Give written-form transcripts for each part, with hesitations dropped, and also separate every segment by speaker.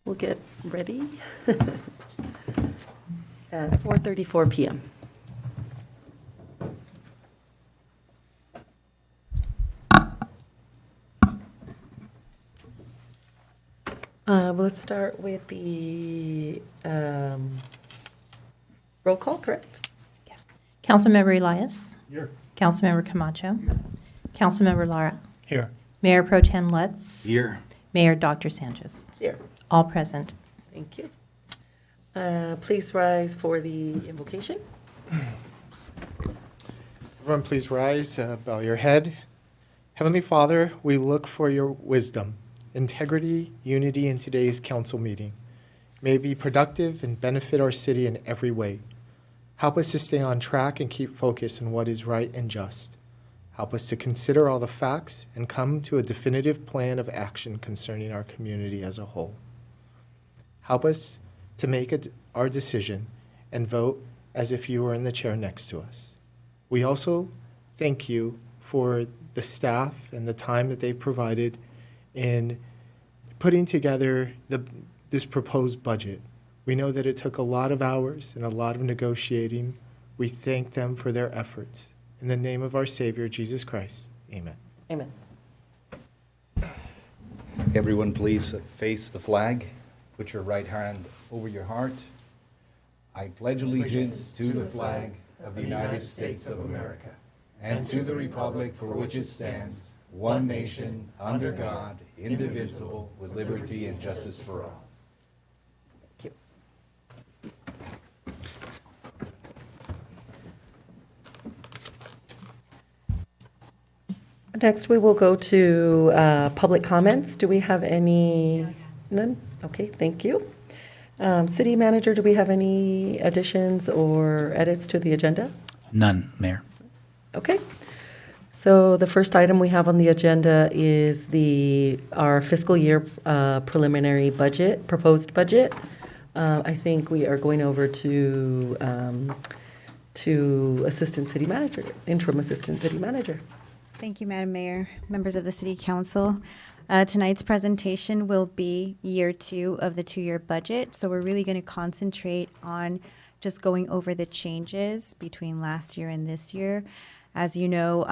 Speaker 1: We'll get ready at 4:34 p.m. Let's start with the roll call, correct?
Speaker 2: Yes. Councilmember Elias.
Speaker 3: Here.
Speaker 2: Councilmember Camacho. Councilmember Lara.
Speaker 3: Here.
Speaker 2: Mayor Pro Tem Lutz.
Speaker 3: Here.
Speaker 2: Mayor Dr. Sanchez.
Speaker 1: Here.
Speaker 2: All present.
Speaker 1: Thank you. Please rise for the invocation.
Speaker 4: Everyone, please rise, bow your head. Heavenly Father, we look for your wisdom, integrity, unity in today's council meeting. May it be productive and benefit our city in every way. Help us to stay on track and keep focused on what is right and just. Help us to consider all the facts and come to a definitive plan of action concerning our community as a whole. Help us to make our decision and vote as if you were in the chair next to us. We also thank you for the staff and the time that they've provided in putting together this proposed budget. We know that it took a lot of hours and a lot of negotiating. We thank them for their efforts. In the name of our Savior, Jesus Christ, amen.
Speaker 1: Amen.
Speaker 3: Everyone, please face the flag. Put your right hand over your heart. I pledge allegiance to the flag of the United States of America and to the republic for which it stands, one nation, under God, indivisible, with liberty and justice for all.
Speaker 1: Thank you. Next, we will go to public comments. Do we have any? None? Okay, thank you. City Manager, do we have any additions or edits to the agenda?
Speaker 5: None, Mayor.
Speaker 1: Okay. So the first item we have on the agenda is our fiscal year preliminary budget, proposed budget. I think we are going over to Assistant City Manager, Interim Assistant City Manager.
Speaker 6: Thank you, Madam Mayor, members of the City Council. Tonight's presentation will be year 2 of the 2-year budget. So we're really going to concentrate on just going over the changes between last year and this year. As you know,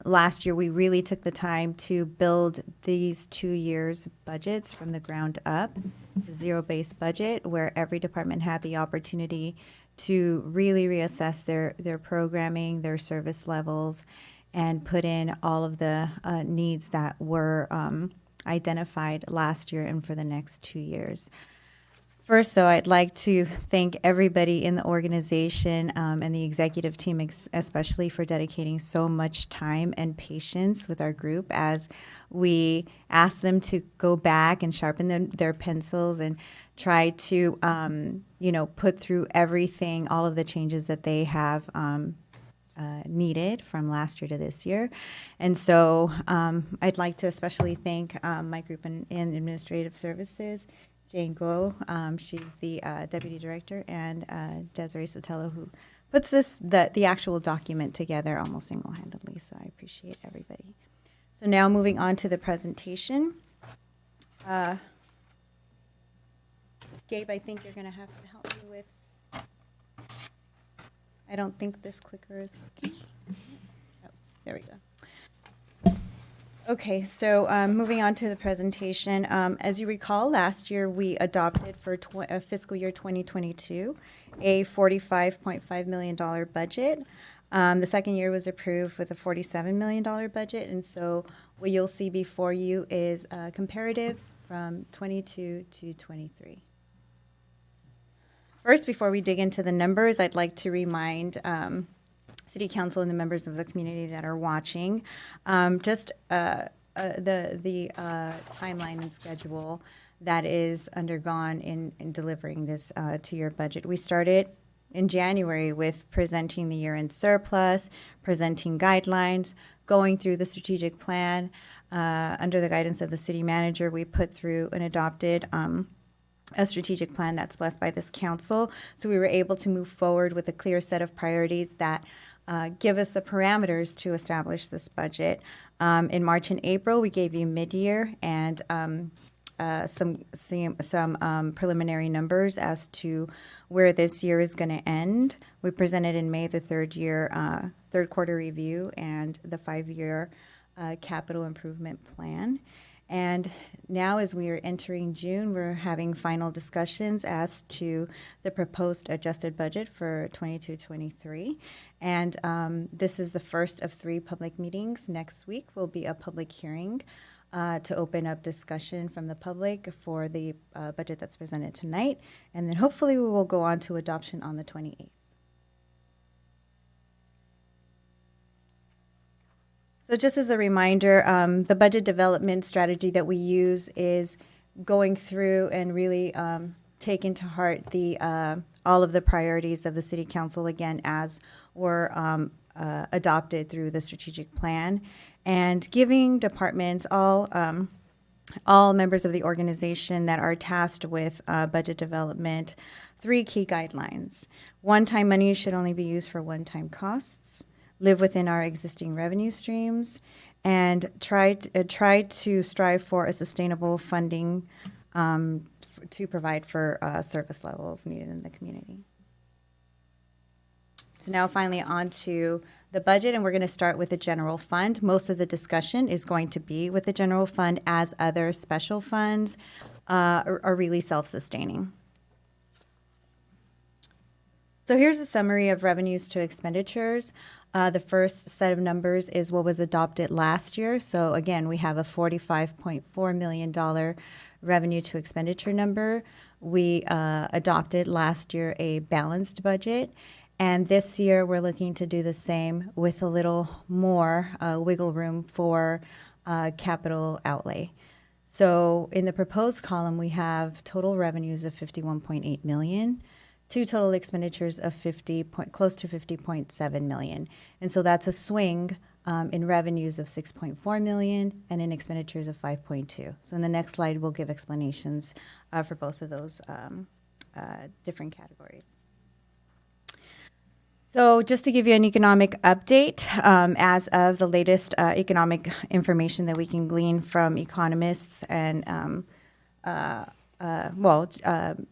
Speaker 6: last year we really took the time to build these 2 years' budgets from the ground up, the zero-based budget, where every department had the opportunity to really reassess their programming, their service levels, and put in all of the needs that were identified last year and for the next 2 years. First, though, I'd like to thank everybody in the organization and the executive team especially for dedicating so much time and patience with our group as we asked them to go back and sharpen their pencils and try to, put through everything, all of the changes that they have needed from last year to this year. And so I'd like to especially thank my group in Administrative Services, Jane Guo, she's the Deputy Director, and Desiree Sotelo, who puts the actual document together almost single-handedly, so I appreciate everybody. So now moving on to the presentation. Gabe, I think you're going to have to help me with I don't think this clicker is working. Oh, there we go. Okay, so moving on to the presentation. As you recall, last year we adopted for fiscal year 2022 a $45.5 million budget. The second year was approved with a $47 million budget, and so what you'll see before you is comparatives from 22 to 23. First, before we dig into the numbers, I'd like to remind City Council and the members of the community that are watching just the timeline and schedule that is undergone in delivering this 2-year budget. We started in January with presenting the year-end surplus, presenting guidelines, going through the strategic plan. Under the guidance of the city manager, we put through and adopted a strategic plan that's blessed by this council. So we were able to move forward with a clear set of priorities that give us the parameters to establish this budget. In March and April, we gave you mid-year and some preliminary numbers as to where this year is going to end. We presented in May the third quarter review and the 5-year capital improvement plan. And now, as we are entering June, we're having final discussions as to the proposed adjusted budget for 22-23. And this is the first of 3 public meetings. Next week will be a public hearing to open up discussion from the public for the budget that's presented tonight. And then hopefully we will go on to adoption on the 28th. So just as a reminder, the budget development strategy that we use is going through and really take into heart the all of the priorities of the City Council, again, as were adopted through the strategic plan, and giving departments, all members of the organization that are tasked with budget development, 3 key guidelines. One-time money should only be used for one-time costs, live within our existing revenue streams, and try to strive for a sustainable funding to provide for service levels needed in the community. So now finally on to the budget, and we're going to start with the general fund. Most of the discussion is going to be with the general fund, as other special funds are really self-sustaining. So here's a summary of revenues to expenditures. The first set of numbers is what was adopted last year. So again, we have a $45.4 million revenue to expenditure number. We adopted last year a balanced budget. And this year, we're looking to do the same with a little more wiggle room for capital outlay. So in the proposed column, we have total revenues of $51.8 million, to total expenditures of close to $50.7 million. And so that's a swing in revenues of $6.4 million and in expenditures of $5.2. So in the next slide, we'll give explanations for both of those different categories. So just to give you an economic update, as of the latest economic information that we can glean from economists and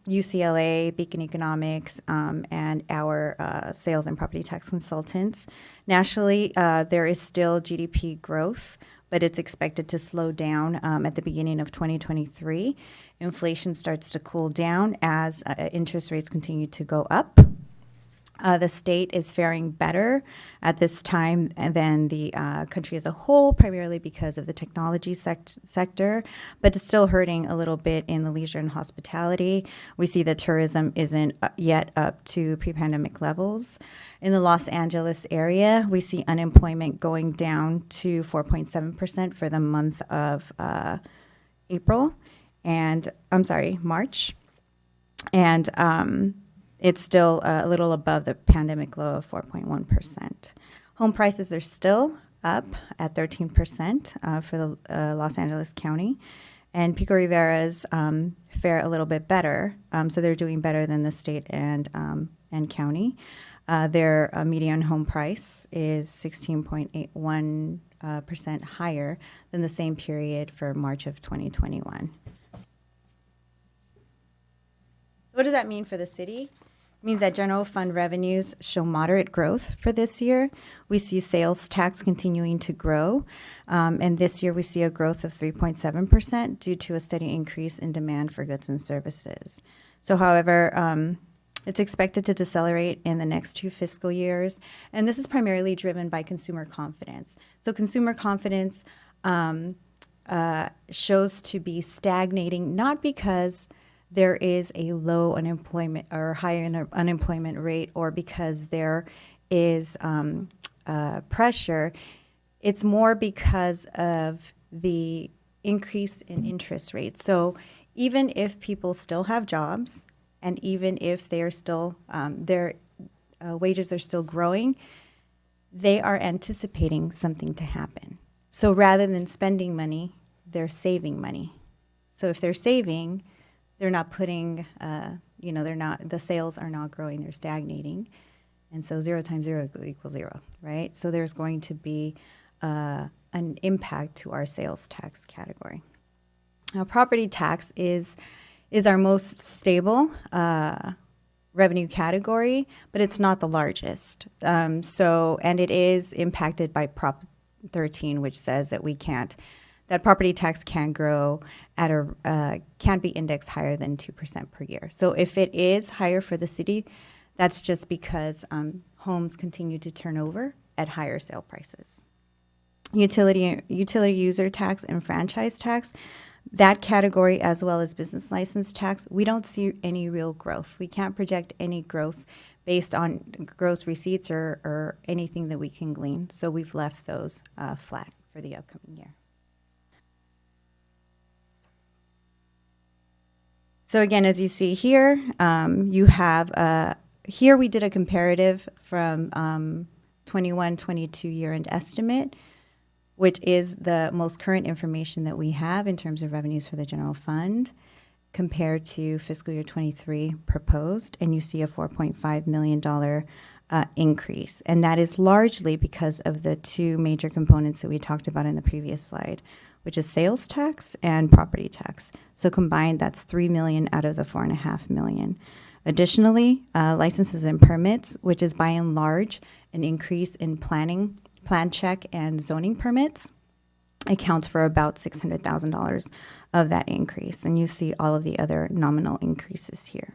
Speaker 6: UCLA, Beacon Economics, and our sales and property tax consultants. Nationally, there is still GDP growth, but it's expected to slow down at the beginning of 2023. Inflation starts to cool down as interest rates continue to go up. The state is faring better at this time than the country as a whole, primarily because of the technology sector, but it's still hurting a little bit in the leisure and hospitality. We see that tourism isn't yet up to pre-pandemic levels. In the Los Angeles area, we see unemployment going down to 4.7% for the month of March. And it's still a little above the pandemic low of 4.1%. Home prices are still up at 13% for the Los Angeles County. And Pico Rivera's fare a little bit better. So they're doing better than the state and county. Their median home price is 16.81% higher than the same period for March of 2021. So what does that mean for the city? It means that general fund revenues show moderate growth for this year. We see sales tax continuing to grow. And this year we see a growth of 3.7% due to a steady increase in demand for goods and services. So however, it's expected to decelerate in the next 2 fiscal years. And this is primarily driven by consumer confidence. So consumer confidence shows to be stagnating, not because there is a low unemployment or high unemployment rate or because there is pressure. It's more because of the increase in interest rates. So even if people still have jobs and even if they're still, their wages are still growing, they are anticipating something to happen. So rather than spending money, they're saving money. So if they're saving, they're not putting, the sales are not growing, they're stagnating. And so 0 times 0 equals 0, right? So there's going to be an impact to our sales tax category. Now, property tax is our most stable revenue category, but it's not the largest. And it is impacted by Prop 13, which says that that property tax can grow at can't be indexed higher than 2% per year. So if it is higher for the city, that's just because homes continue to turn over at higher sale prices. Utility user tax and franchise tax, that category, as well as business license tax, we don't see any real growth. We can't project any growth based on gross receipts or anything that we can glean. So we've left those flat for the upcoming year. So again, as you see here, you have, here we did a comparative from 21-22 year-end estimate, which is the most current information that we have in terms of revenues for the general fund compared to fiscal year 23 proposed, and you see a $4.5 million increase. And that is largely because of the two major components that we talked about in the previous slide, which is sales tax and property tax. So combined, that's $3 million out of the $4.5 million. Additionally, licenses and permits, which is by and large an increase in plan check and zoning permits, accounts for about $600,000 of that increase. And you see all of the other nominal increases here.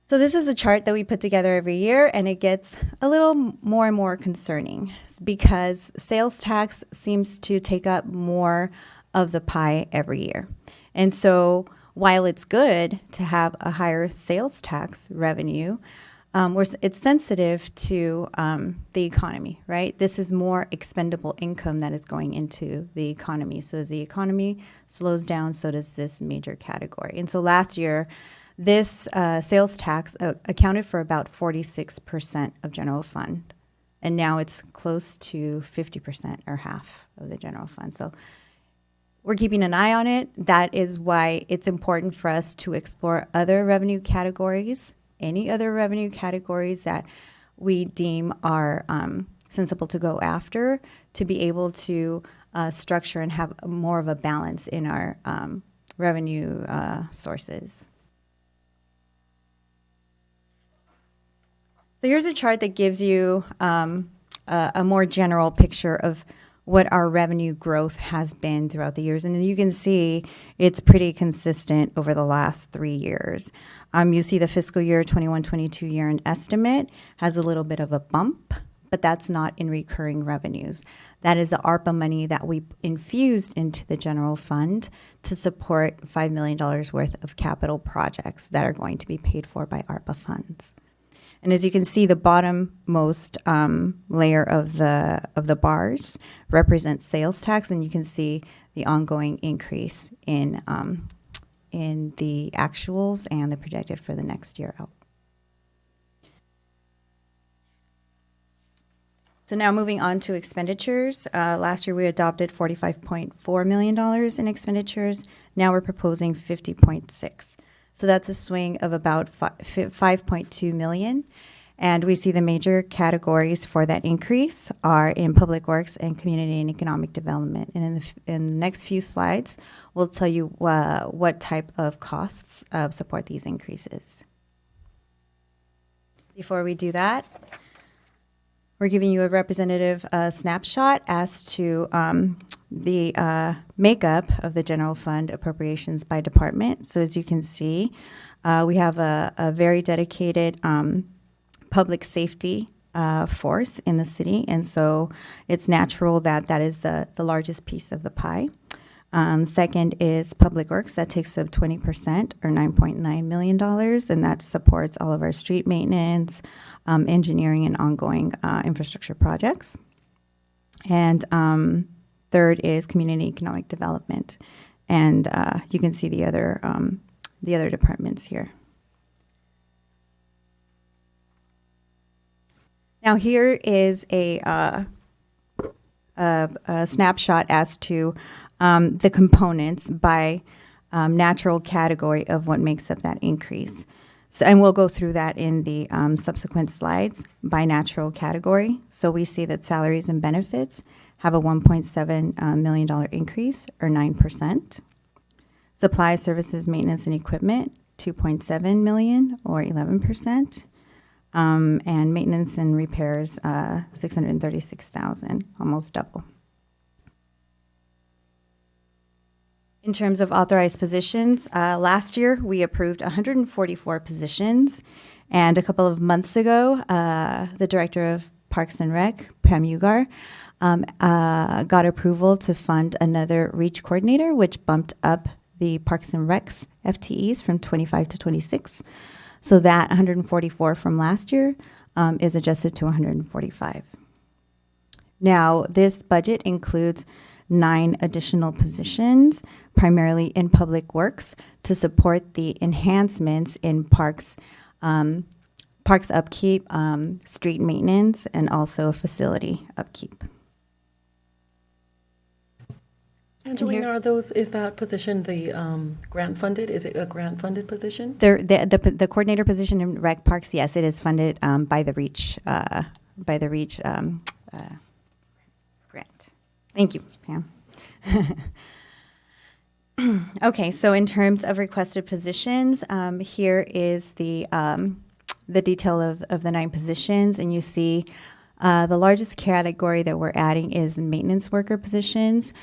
Speaker 6: So this is a chart that we put together every year, and it gets a little more and more concerning because sales tax seems to take up more of the pie every year. And so while it's good to have a higher sales tax revenue, it's sensitive to the economy, right? This is more expendable income that is going into the economy. So as the economy slows down, so does this major category. And so last year, this sales tax accounted for about 46% of general fund. And now it's close to 50% or half of the general fund. So we're keeping an eye on it. That is why it's important for us to explore other revenue categories, any other revenue categories that we deem are sensible to go after, to be able to structure and have more of a balance in our revenue sources. So here's a chart that gives you a more general picture of what our revenue growth has been throughout the years. And you can see it's pretty consistent over the last 3 years. You see the fiscal year 21-22 year-end estimate has a little bit of a bump, but that's not in recurring revenues. That is the ARPA money that we infused into the general fund to support $5 million worth of capital projects that are going to be paid for by ARPA funds. And as you can see, the bottommost layer of the bars represents sales tax, and you can see the ongoing increase in the actuals and the projected for the next year out. So now moving on to expenditures. Last year we adopted $45.4 million in expenditures. Now we're proposing 50.6. So that's a swing of about 5.2 million. And we see the major categories for that increase are in public works and community and economic development. And in the next few slides, we'll tell you what type of costs support these increases. Before we do that, we're giving you a representative snapshot as to the makeup of the general fund appropriations by department. So as you can see, we have a very dedicated public safety force in the city. And so it's natural that that is the largest piece of the pie. Second is public works. That takes up 20% or $9.9 million. And that supports all of our street maintenance, engineering, and ongoing infrastructure projects. And third is community economic development. And you can see the other departments here. Now here is a snapshot as to the components by natural category of what makes up that increase. So, and we'll go through that in the subsequent slides by natural category. So we see that salaries and benefits have a $1.7 million increase, or 9%. Supply, services, maintenance, and equipment, $2.7 million, or 11%. And maintenance and repairs, $636,000, almost double. In terms of authorized positions, last year we approved 144 positions, and a couple of months ago, the Director of Parks and Rec, Pam Ugar, got approval to fund another REACH coordinator, which bumped up the Parks and Rec's FTEs from 25 to 26. So that 144 from last year is adjusted to 145. Now, this budget includes 9 additional positions, primarily in Public Works, to support the enhancements in parks upkeep, street maintenance, and also facility upkeep.
Speaker 1: Angelina, is that position the grant funded? Is it a grant funded position?
Speaker 6: The coordinator position in Rec Parks, yes, it is funded by the REACH grant. Thank you, Pam. Okay, so in terms of requested positions, here is the detail of the 9 positions, and you see the largest category that we're adding is maintenance worker positions.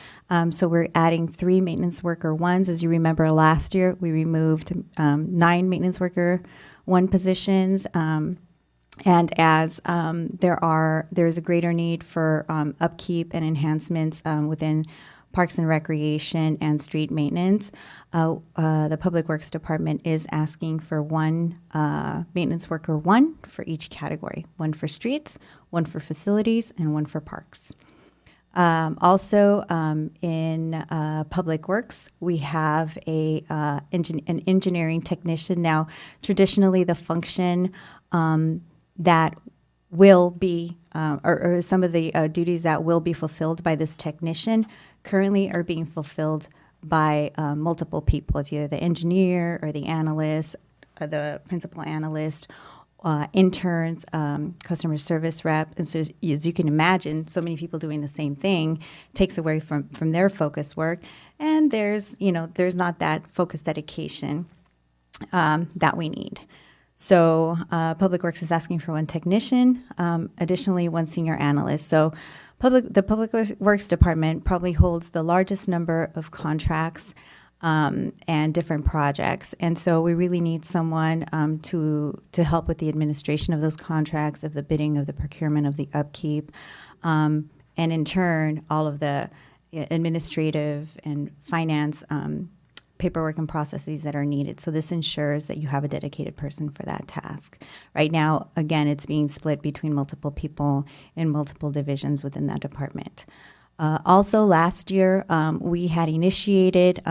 Speaker 6: So we're adding 3 maintenance worker 1s. As you remember, last year we removed 9 maintenance worker 1 positions. And as there's a greater need for upkeep and enhancements within Parks and Recreation and street maintenance, the Public Works Department is asking for 1 maintenance worker 1 for each category, 1 for streets, 1 for facilities, and 1 for parks. Also, in Public Works, we have an engineering technician. Now, traditionally, the function that will be, or some of the duties that will be fulfilled by this technician currently are being fulfilled by multiple people. It's either the engineer or the analyst, or the principal analyst, interns, customer service rep. And so as you can imagine, so many people doing the same thing takes away from their focus work. And there's not that focus dedication that we need. So Public Works is asking for 1 technician, additionally 1 senior analyst. So the Public Works Department probably holds the largest number of contracts and different projects. And so we really need someone to help with the administration of those contracts, of the bidding, of the procurement, of the upkeep, and in turn, all of the administrative and finance paperwork and processes that are needed. So this ensures that you have a dedicated person for that task. Right now, again, it's being split between multiple people in multiple divisions within that department. Also, last year, we had initiated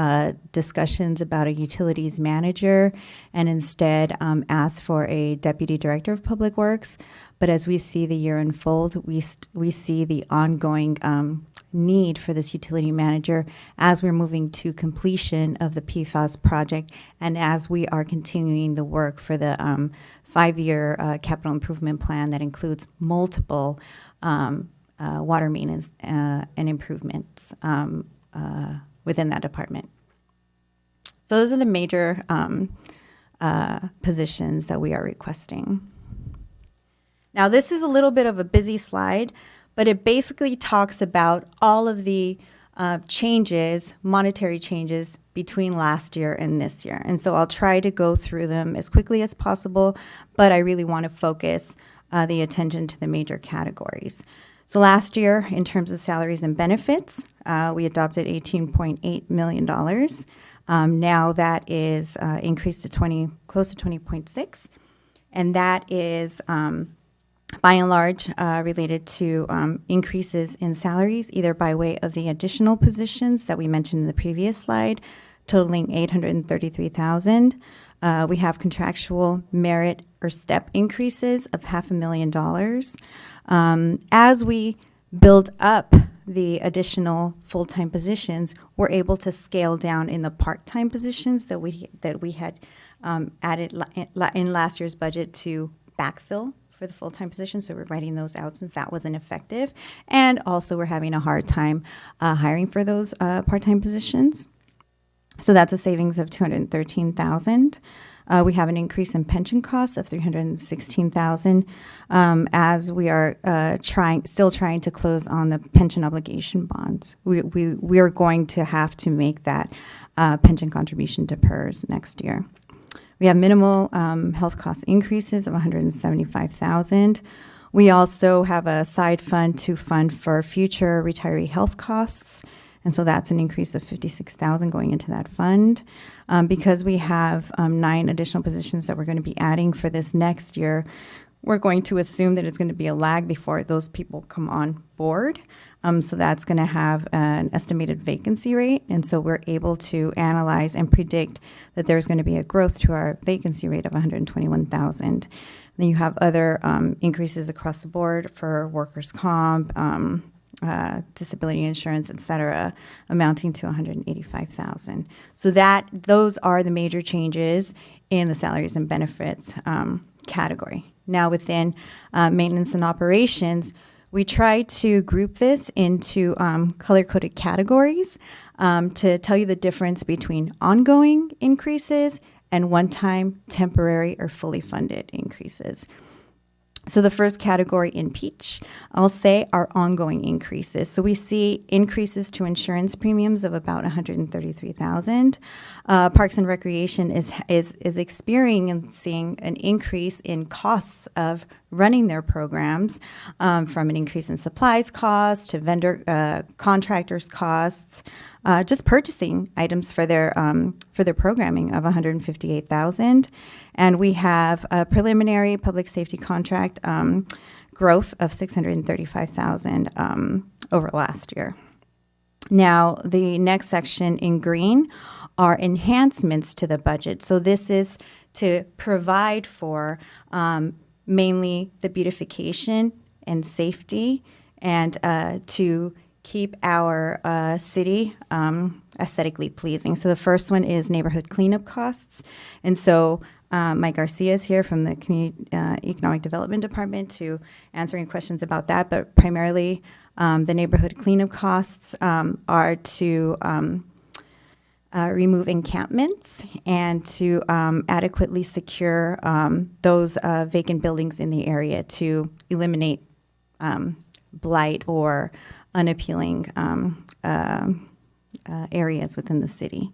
Speaker 6: discussions about a utilities manager and instead asked for a deputy director of Public Works. But as we see the year unfold, we see the ongoing need for this utility manager as we're moving to completion of the PFAS project and as we are continuing the work for the 5-year capital improvement plan that includes multiple water maintenance and improvements within that department. So those are the major positions that we are requesting. Now, this is a little bit of a busy slide, but it basically talks about all of the changes, monetary changes between last year and this year. And so I'll try to go through them as quickly as possible, but I really want to focus the attention to the major categories. So last year, in terms of salaries and benefits, we adopted $18.8 million. Now that is increased to close to 20.6, and that is by and large related to increases in salaries, either by way of the additional positions that we mentioned in the previous slide, totaling $833,000. We have contractual merit or step increases of $500,000. As we build up the additional full-time positions, we're able to scale down in the part-time positions that we had added in last year's budget to backfill for the full-time position, so we're writing those out since that wasn't effective. And also, we're having a hard time hiring for those part-time positions. So that's a savings of $213,000. We have an increase in pension costs of $316,000 as we are still trying to close on the pension obligation bonds. We are going to have to make that pension contribution to PERS next year. We have minimal health cost increases of $175,000. We also have a side fund to fund for future retiree health costs. And so that's an increase of $56,000 going into that fund. Because we have 9 additional positions that we're going to be adding for this next year, we're going to assume that it's going to be a lag before those people come on board. So that's going to have an estimated vacancy rate. And so we're able to analyze and predict that there's going to be a growth to our vacancy rate of 121,000. Then you have other increases across the board for workers' comp, disability insurance, et cetera, amounting to $185,000. So those are the major changes in the salaries and benefits category. Now within maintenance and operations, we try to group this into color-coded categories to tell you the difference between ongoing increases and one-time, temporary, or fully funded increases. So the first category in peach, I'll say, are ongoing increases. So we see increases to insurance premiums of about $133,000. Parks and Recreation is experiencing an increase in costs of running their programs, from an increase in supplies costs to vendor contractors costs, just purchasing items for their programming of $158,000. And we have a preliminary public safety contract growth of $635,000 over last year. Now, the next section in green are enhancements to the budget. So this is to provide for mainly the beautification and safety, and to keep our city aesthetically pleasing. So the first one is neighborhood cleanup costs. And so Mike Garcia is here from the Community Economic Development Department to answer any questions about that. But primarily, the neighborhood cleanup costs are to remove encampments and to adequately secure those vacant buildings in the area to eliminate blight or unappealing areas within the city.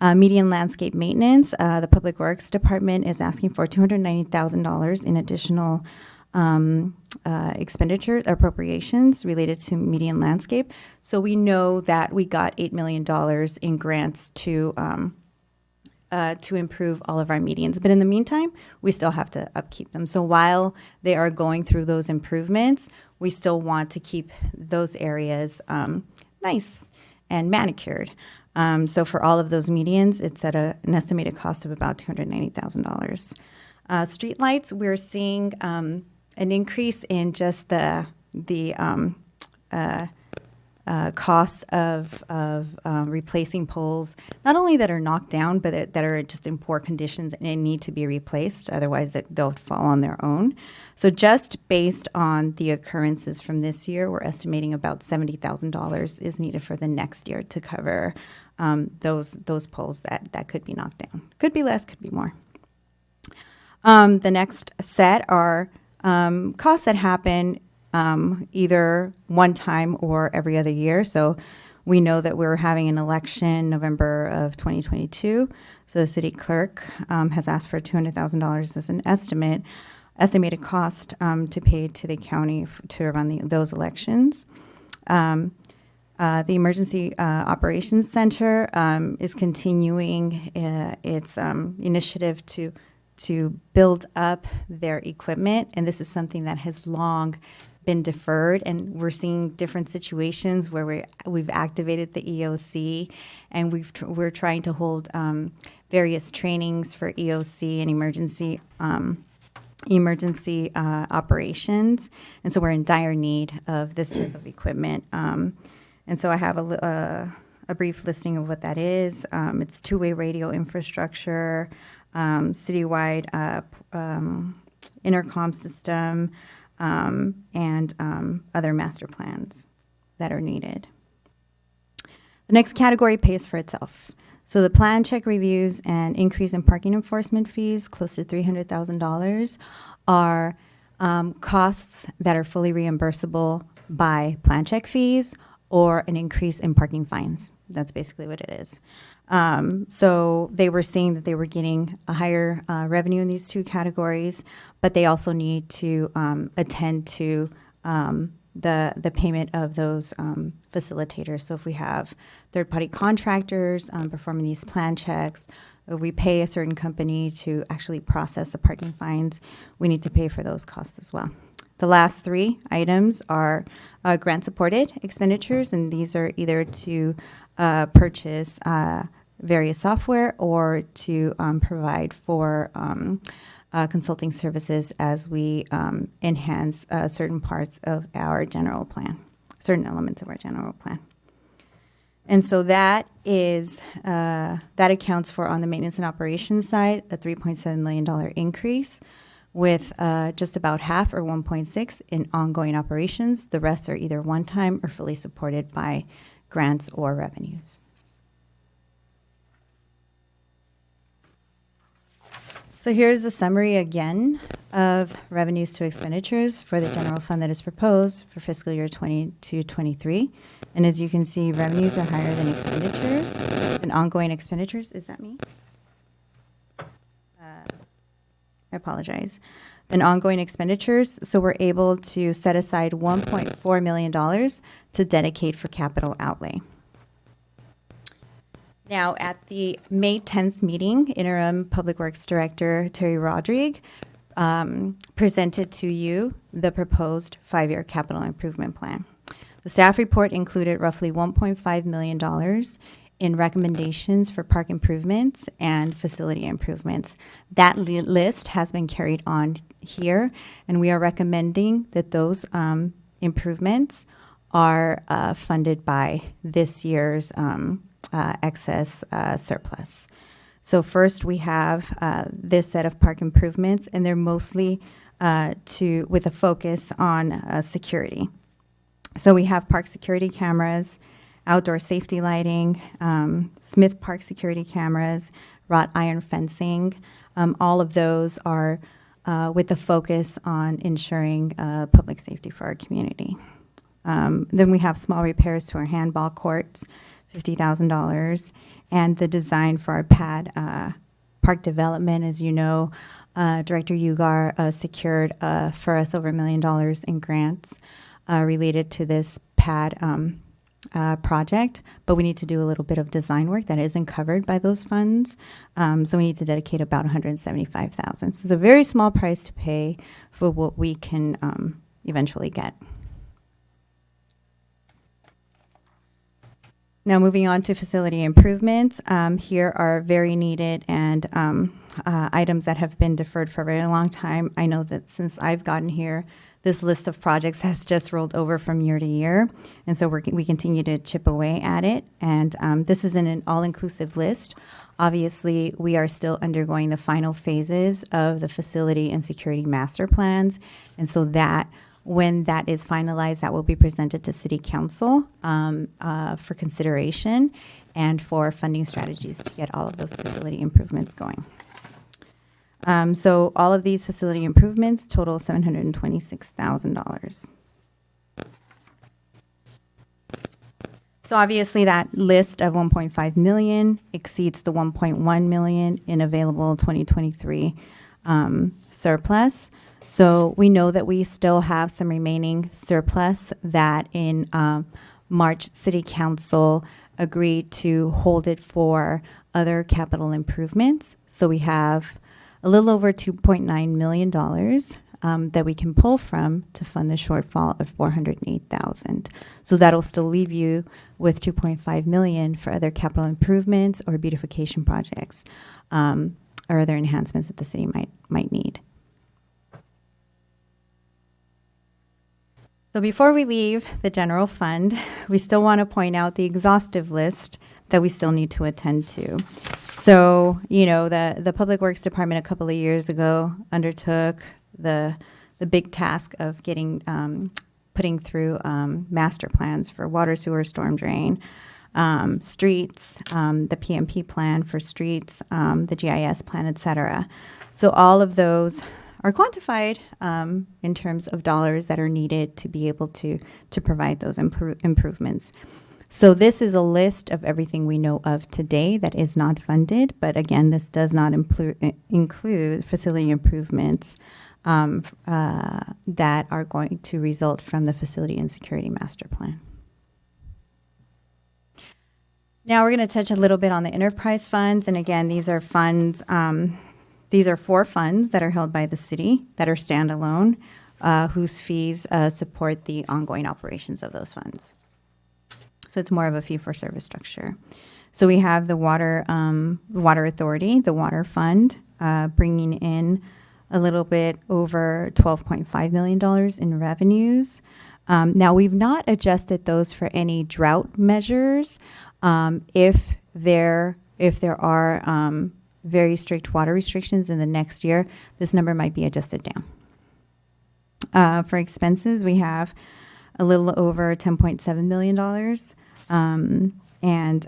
Speaker 6: Median landscape maintenance, the Public Works Department is asking for $290,000 in additional expenditure appropriations related to median landscape. So we know that we got $8 million in grants to improve all of our medians. But in the meantime, we still have to upkeep them. So while they are going through those improvements, we still want to keep those areas nice and manicured. So for all of those medians, it's at an estimated cost of about $290,000. Streetlights, we're seeing an increase in just the costs of replacing poles, not only that are knocked down, but that are just in poor conditions and need to be replaced. Otherwise, they'll fall on their own. So just based on the occurrences from this year, we're estimating about $70,000 is needed for the next year to cover those poles that could be knocked down. Could be less, could be more. The next set are costs that happen either one time or every other year. So we know that we're having an election November of 2022. So the city clerk has asked for $200,000 as an estimated cost to pay to the county to run those elections. The Emergency Operations Center is continuing its initiative to build up their equipment, and this is something that has long been deferred, and we're seeing different situations where we've activated the EOC, and we're trying to hold various trainings for EOC and emergency operations, and so we're in dire need of this type of equipment. And so I have a brief listing of what that is. It's two-way radio infrastructure, citywide intercom system, and other master plans that are needed. The next category pays for itself. So the plan check reviews and increase in parking enforcement fees, close to $300,000, are costs that are fully reimbursable by plan check fees or an increase in parking fines. That's basically what it is. So they were seeing that they were getting a higher revenue in these two categories, but they also need to attend to the payment of those facilitators. So if we have third-party contractors performing these plan checks, or we pay a certain company to actually process the parking fines, we need to pay for those costs as well. The last three items are grant-supported expenditures, and these are either to purchase various software or to provide for consulting services as we enhance certain parts of our general plan, certain elements of our general plan. And so that is, that accounts for, on the maintenance and operations side, a $3.7 million increase, with just about half, or 1.6, in ongoing operations. The rest are either one-time or fully supported by grants or revenues. So here's the summary again of revenues to expenditures for the general fund that is proposed for fiscal year 22-23. And as you can see, revenues are higher than expenditures, and ongoing expenditures, is that me? I apologize. And ongoing expenditures, so we're able to set aside $1.4 million to dedicate for capital outlay. Now, at the May 10th meeting, Interim Public Works Director Terry Rodrigue presented to you the proposed 5-year capital improvement plan. The staff report included roughly $1.5 million in recommendations for park improvements and facility improvements. That list has been carried on here, and we are recommending that those improvements are funded by this year's excess surplus. So first we have this set of park improvements, and they're mostly with a focus on security. So we have park security cameras, outdoor safety lighting, Smith Park security cameras, wrought iron fencing. All of those are with the focus on ensuring public safety for our community. Then we have small repairs to our handball courts, $50,000, and the design for our pad park development. As you know, Director Ugar secured for us over $1 million in grants related to this pad project, but we need to do a little bit of design work that isn't covered by those funds. So we need to dedicate about $175,000. So it's a very small price to pay for what we can eventually get. Now, moving on to facility improvements, here are very needed and items that have been deferred for a very long time. I know that since I've gotten here, this list of projects has just rolled over from year to year, and so we continue to chip away at it. And this isn't an all-inclusive list. Obviously, we are still undergoing the final phases of the facility and security master plans, and so that when that is finalized, that will be presented to City Council for consideration and for funding strategies to get all of the facility improvements going. So all of these facility improvements total $726,000. So obviously that list of 1.5 million exceeds the 1.1 million in available 2023 surplus. So we know that we still have some remaining surplus that in March, City Council agreed to hold it for other capital improvements. So we have a little over $2.9 million that we can pull from to fund the shortfall of $408,000. So that'll still leave you with $2.5 million for other capital improvements or beautification projects or other enhancements that the city might need. So before we leave the general fund, we still want to point out the exhaustive list that we still need to attend to. So, you know, the Public Works Department a couple of years ago undertook the big task of getting putting through master plans for water, sewer, storm drain, streets, the PMP plan for streets, the GIS plan, et cetera. So all of those are quantified in terms of dollars that are needed to be able to provide those improvements. So this is a list of everything we know of today that is not funded, but again, this does not include facility improvements that are going to result from the Facility and Security Master Plan. Now we're going to touch a little bit on the enterprise funds, and again, these are funds. These are 4 funds that are held by the city that are standalone, whose fees support the ongoing operations of those funds. So it's more of a fee-for-service structure. So we have the Water Authority, the Water Fund, bringing in a little bit over $12.5 million in revenues. Now, we've not adjusted those for any drought measures. If there are very strict water restrictions in the next year, this number might be adjusted down. For expenses, we have a little over $10.7 million and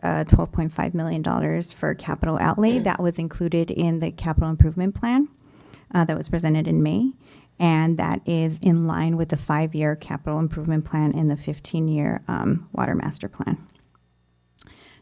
Speaker 6: $12.5 million for capital outlay. That was included in the capital improvement plan that was presented in May, and that is in line with the 5-year capital improvement plan and the 15-year water master plan.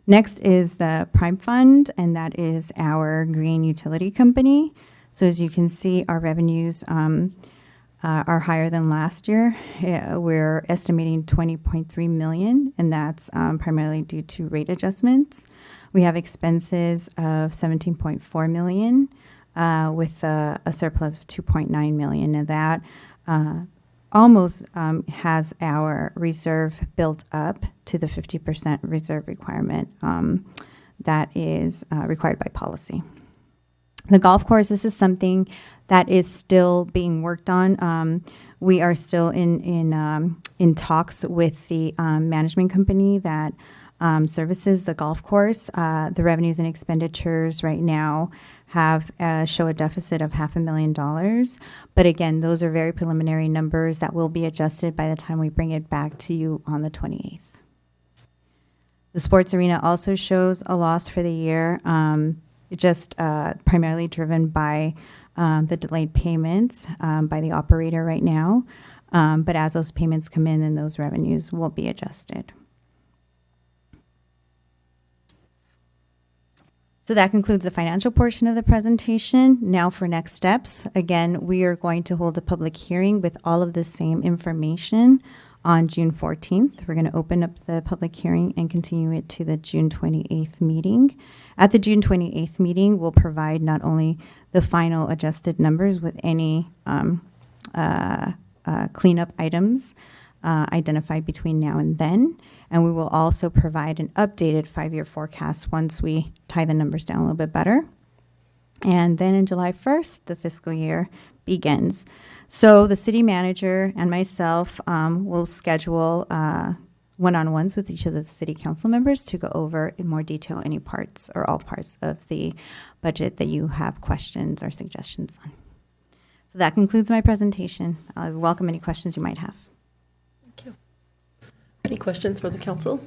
Speaker 6: Next is the Prime Fund, and that is our green utility company. So as you can see, our revenues are higher than last year. We're estimating $20.3 million, and that's primarily due to rate adjustments. We have expenses of $17.4 million with a surplus of $2.9 million. And that almost has our reserve built up to the 50% reserve requirement that is required by policy. The golf course, this is something that is still being worked on. We are still in talks with the management company that services the golf course. The revenues and expenditures right now show a deficit of $500,000. But again, those are very preliminary numbers that will be adjusted by the time we bring it back to you on the 28th. The sports arena also shows a loss for the year, just primarily driven by the delayed payments by the operator right now. But as those payments come in, then those revenues will be adjusted. So that concludes the financial portion of the presentation. Now for next steps. Again, we are going to hold a public hearing with all of the same information on June 14th. We're going to open up the public hearing and continue it to the June 28th meeting. At the June 28th meeting, we'll provide not only the final adjusted numbers with any cleanup items identified between now and then, and we will also provide an updated 5-year forecast once we tie the numbers down a little bit better. And then in July 1st, the fiscal year begins. So the city manager and myself will schedule one-on-ones with each of the city council members to go over in more detail any parts or all parts of the budget that you have questions or suggestions on. So that concludes my presentation. I welcome any questions you might have.
Speaker 1: Thank you. Any questions for the council?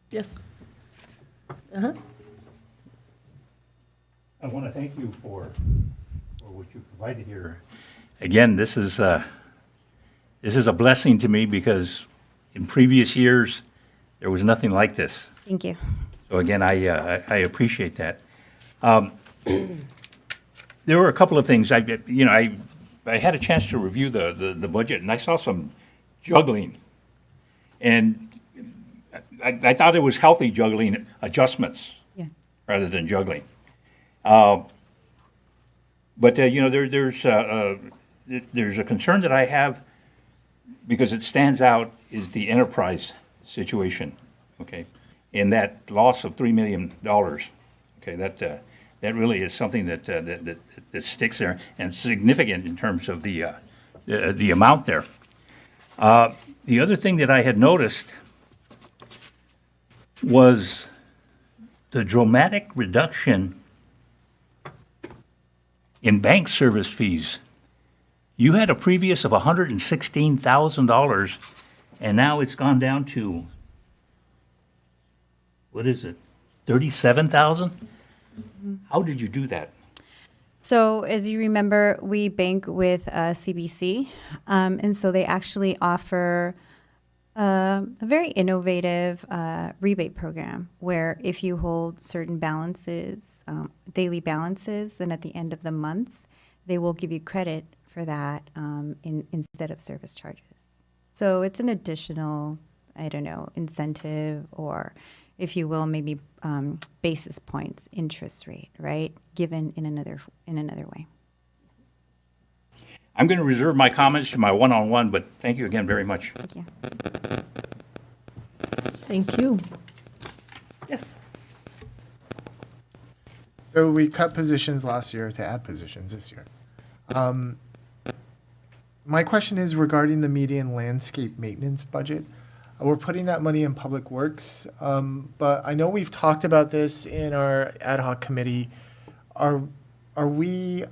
Speaker 1: Yes. Uh-huh.
Speaker 5: I want to thank you for what you provided here. Again, this is a blessing to me because in previous years, there was nothing like this.
Speaker 6: Thank you.
Speaker 5: So again, I appreciate that. There were a couple of things. I had a chance to review the budget, and I saw some juggling. And I thought it was healthy juggling adjustments rather than juggling. But there's a concern that I have because it stands out is the enterprise situation, okay, and that loss of $3 million, okay, that really is something that sticks there and significant in terms of the amount there. The other thing that I had noticed was the dramatic reduction in bank service fees. You had a previous of $116,000, and now it's gone down to, what is it, 37,000? How did you do that?
Speaker 6: So as you remember, we bank with CBC, and so they actually offer a very innovative rebate program where if you hold certain balances, daily balances, then at the end of the month, they will give you credit for that instead of service charges. So it's an additional, I don't know, incentive, or if you will, maybe basis points interest rate, right? Given in another way.
Speaker 5: I'm going to reserve my comments to my one-on-one, but thank you again very much.
Speaker 6: Thank you.
Speaker 1: Thank you. Yes.
Speaker 4: So we cut positions last year to add positions this year. My question is regarding the median landscape maintenance budget. We're putting that money in Public Works, but I know we've talked about this in our ad hoc committee. Are we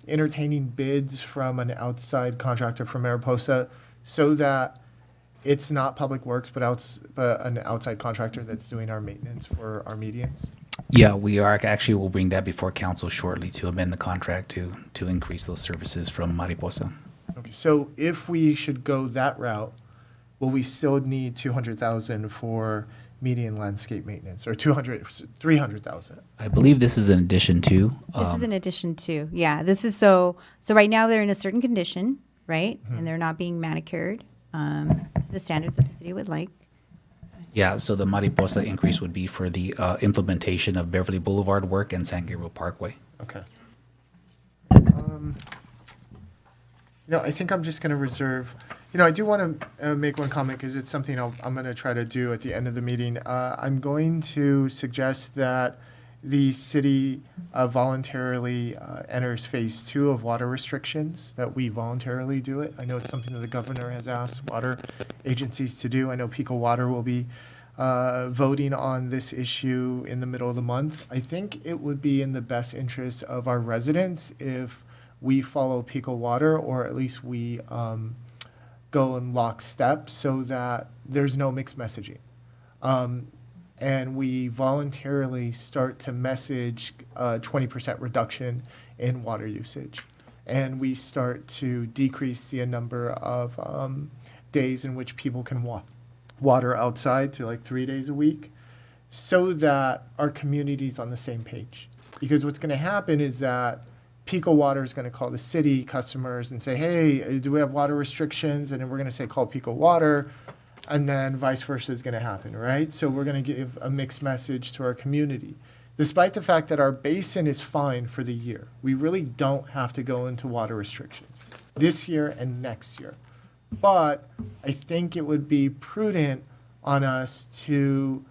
Speaker 4: entertaining bids from an outside contractor from Mariposa so that it's not Public Works, but an outside contractor that's doing our maintenance for our medians?
Speaker 7: Yeah, we are. Actually, we'll bring that before council shortly to amend the contract to increase those services from Mariposa.
Speaker 4: Okay, so if we should go that route, will we still need 200,000 for median landscape maintenance, or 300,000?
Speaker 7: I believe this is an addition to.
Speaker 6: This is in addition to, yeah, this is so right now they're in a certain condition, right?
Speaker 4: Mm-hmm.
Speaker 6: And they're not being manicured to the standards that the city would like.
Speaker 7: Yeah, so the Mariposa increase would be for the implementation of Beverly Boulevard work and San Gabriel Parkway.
Speaker 4: Okay. I think I'm just going to reserve. I do want to make one comment because it's something I'm going to try to do at the end of the meeting. I'm going to suggest that the city voluntarily enters phase 2 of water restrictions, that we voluntarily do it. I know it's something that the governor has asked water agencies to do. I know Pico Water will be voting on this issue in the middle of the month. I think it would be in the best interest of our residents if we follow Pico Water, or at least we go in lockstep so that there's no mixed messaging. And we voluntarily start to message a 20% reduction in water usage. And we start to decrease the number of days in which people can water outside to like 3 days a week, so that our community's on the same page. Because what's going to happen is that Pico Water is going to call the city customers and say, hey, do we have water restrictions? And then we're going to say, call Pico Water. And then vice versa is going to happen, right? So we're going to give a mixed message to our community. Despite the fact that our basin is fine for the year, we really don't have to go into water restrictions this year and next year. But I think it would be prudent on us to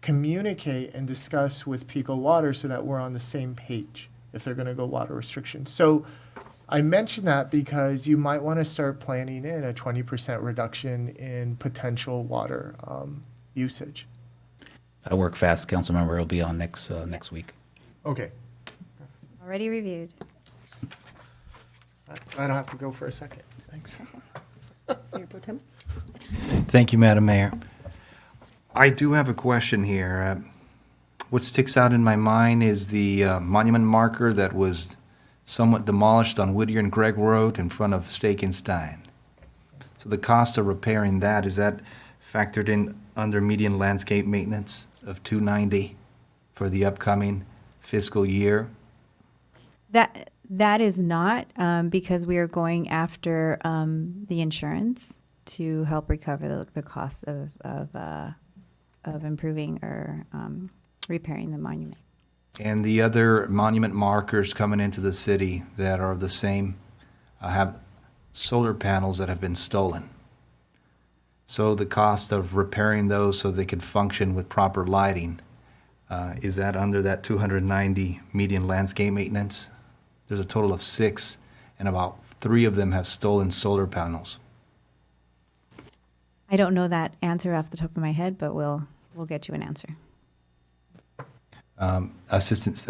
Speaker 4: communicate and discuss with Pico Water so that we're on the same page if they're going to go water restrictions. So I mention that because you might want to start planning in a 20% reduction in potential water usage.
Speaker 7: That'll work fast. Councilmember will be on next week.
Speaker 4: Okay.
Speaker 6: Already reviewed.
Speaker 4: So I don't have to go for a second. Thanks.
Speaker 1: Mayor Pro Tem?
Speaker 8: Thank you, Madam Mayor. I do have a question here. What sticks out in my mind is the monument marker that was somewhat demolished on Whittier and Gregg Road in front of Steak and Stein. So the cost of repairing that, is that factored in under median landscape maintenance of $290 for the upcoming fiscal year?
Speaker 6: That is not, because we are going after the insurance to help recover the cost of improving or repairing the monument.
Speaker 8: And the other monument markers coming into the city that are the same have solar panels that have been stolen. So the cost of repairing those so they could function with proper lighting, is that under that 290 median landscape maintenance? There's a total of 6, and about 3 of them have stolen solar panels.
Speaker 6: I don't know that answer off the top of my head, but we'll get you an answer.
Speaker 8: Assistant,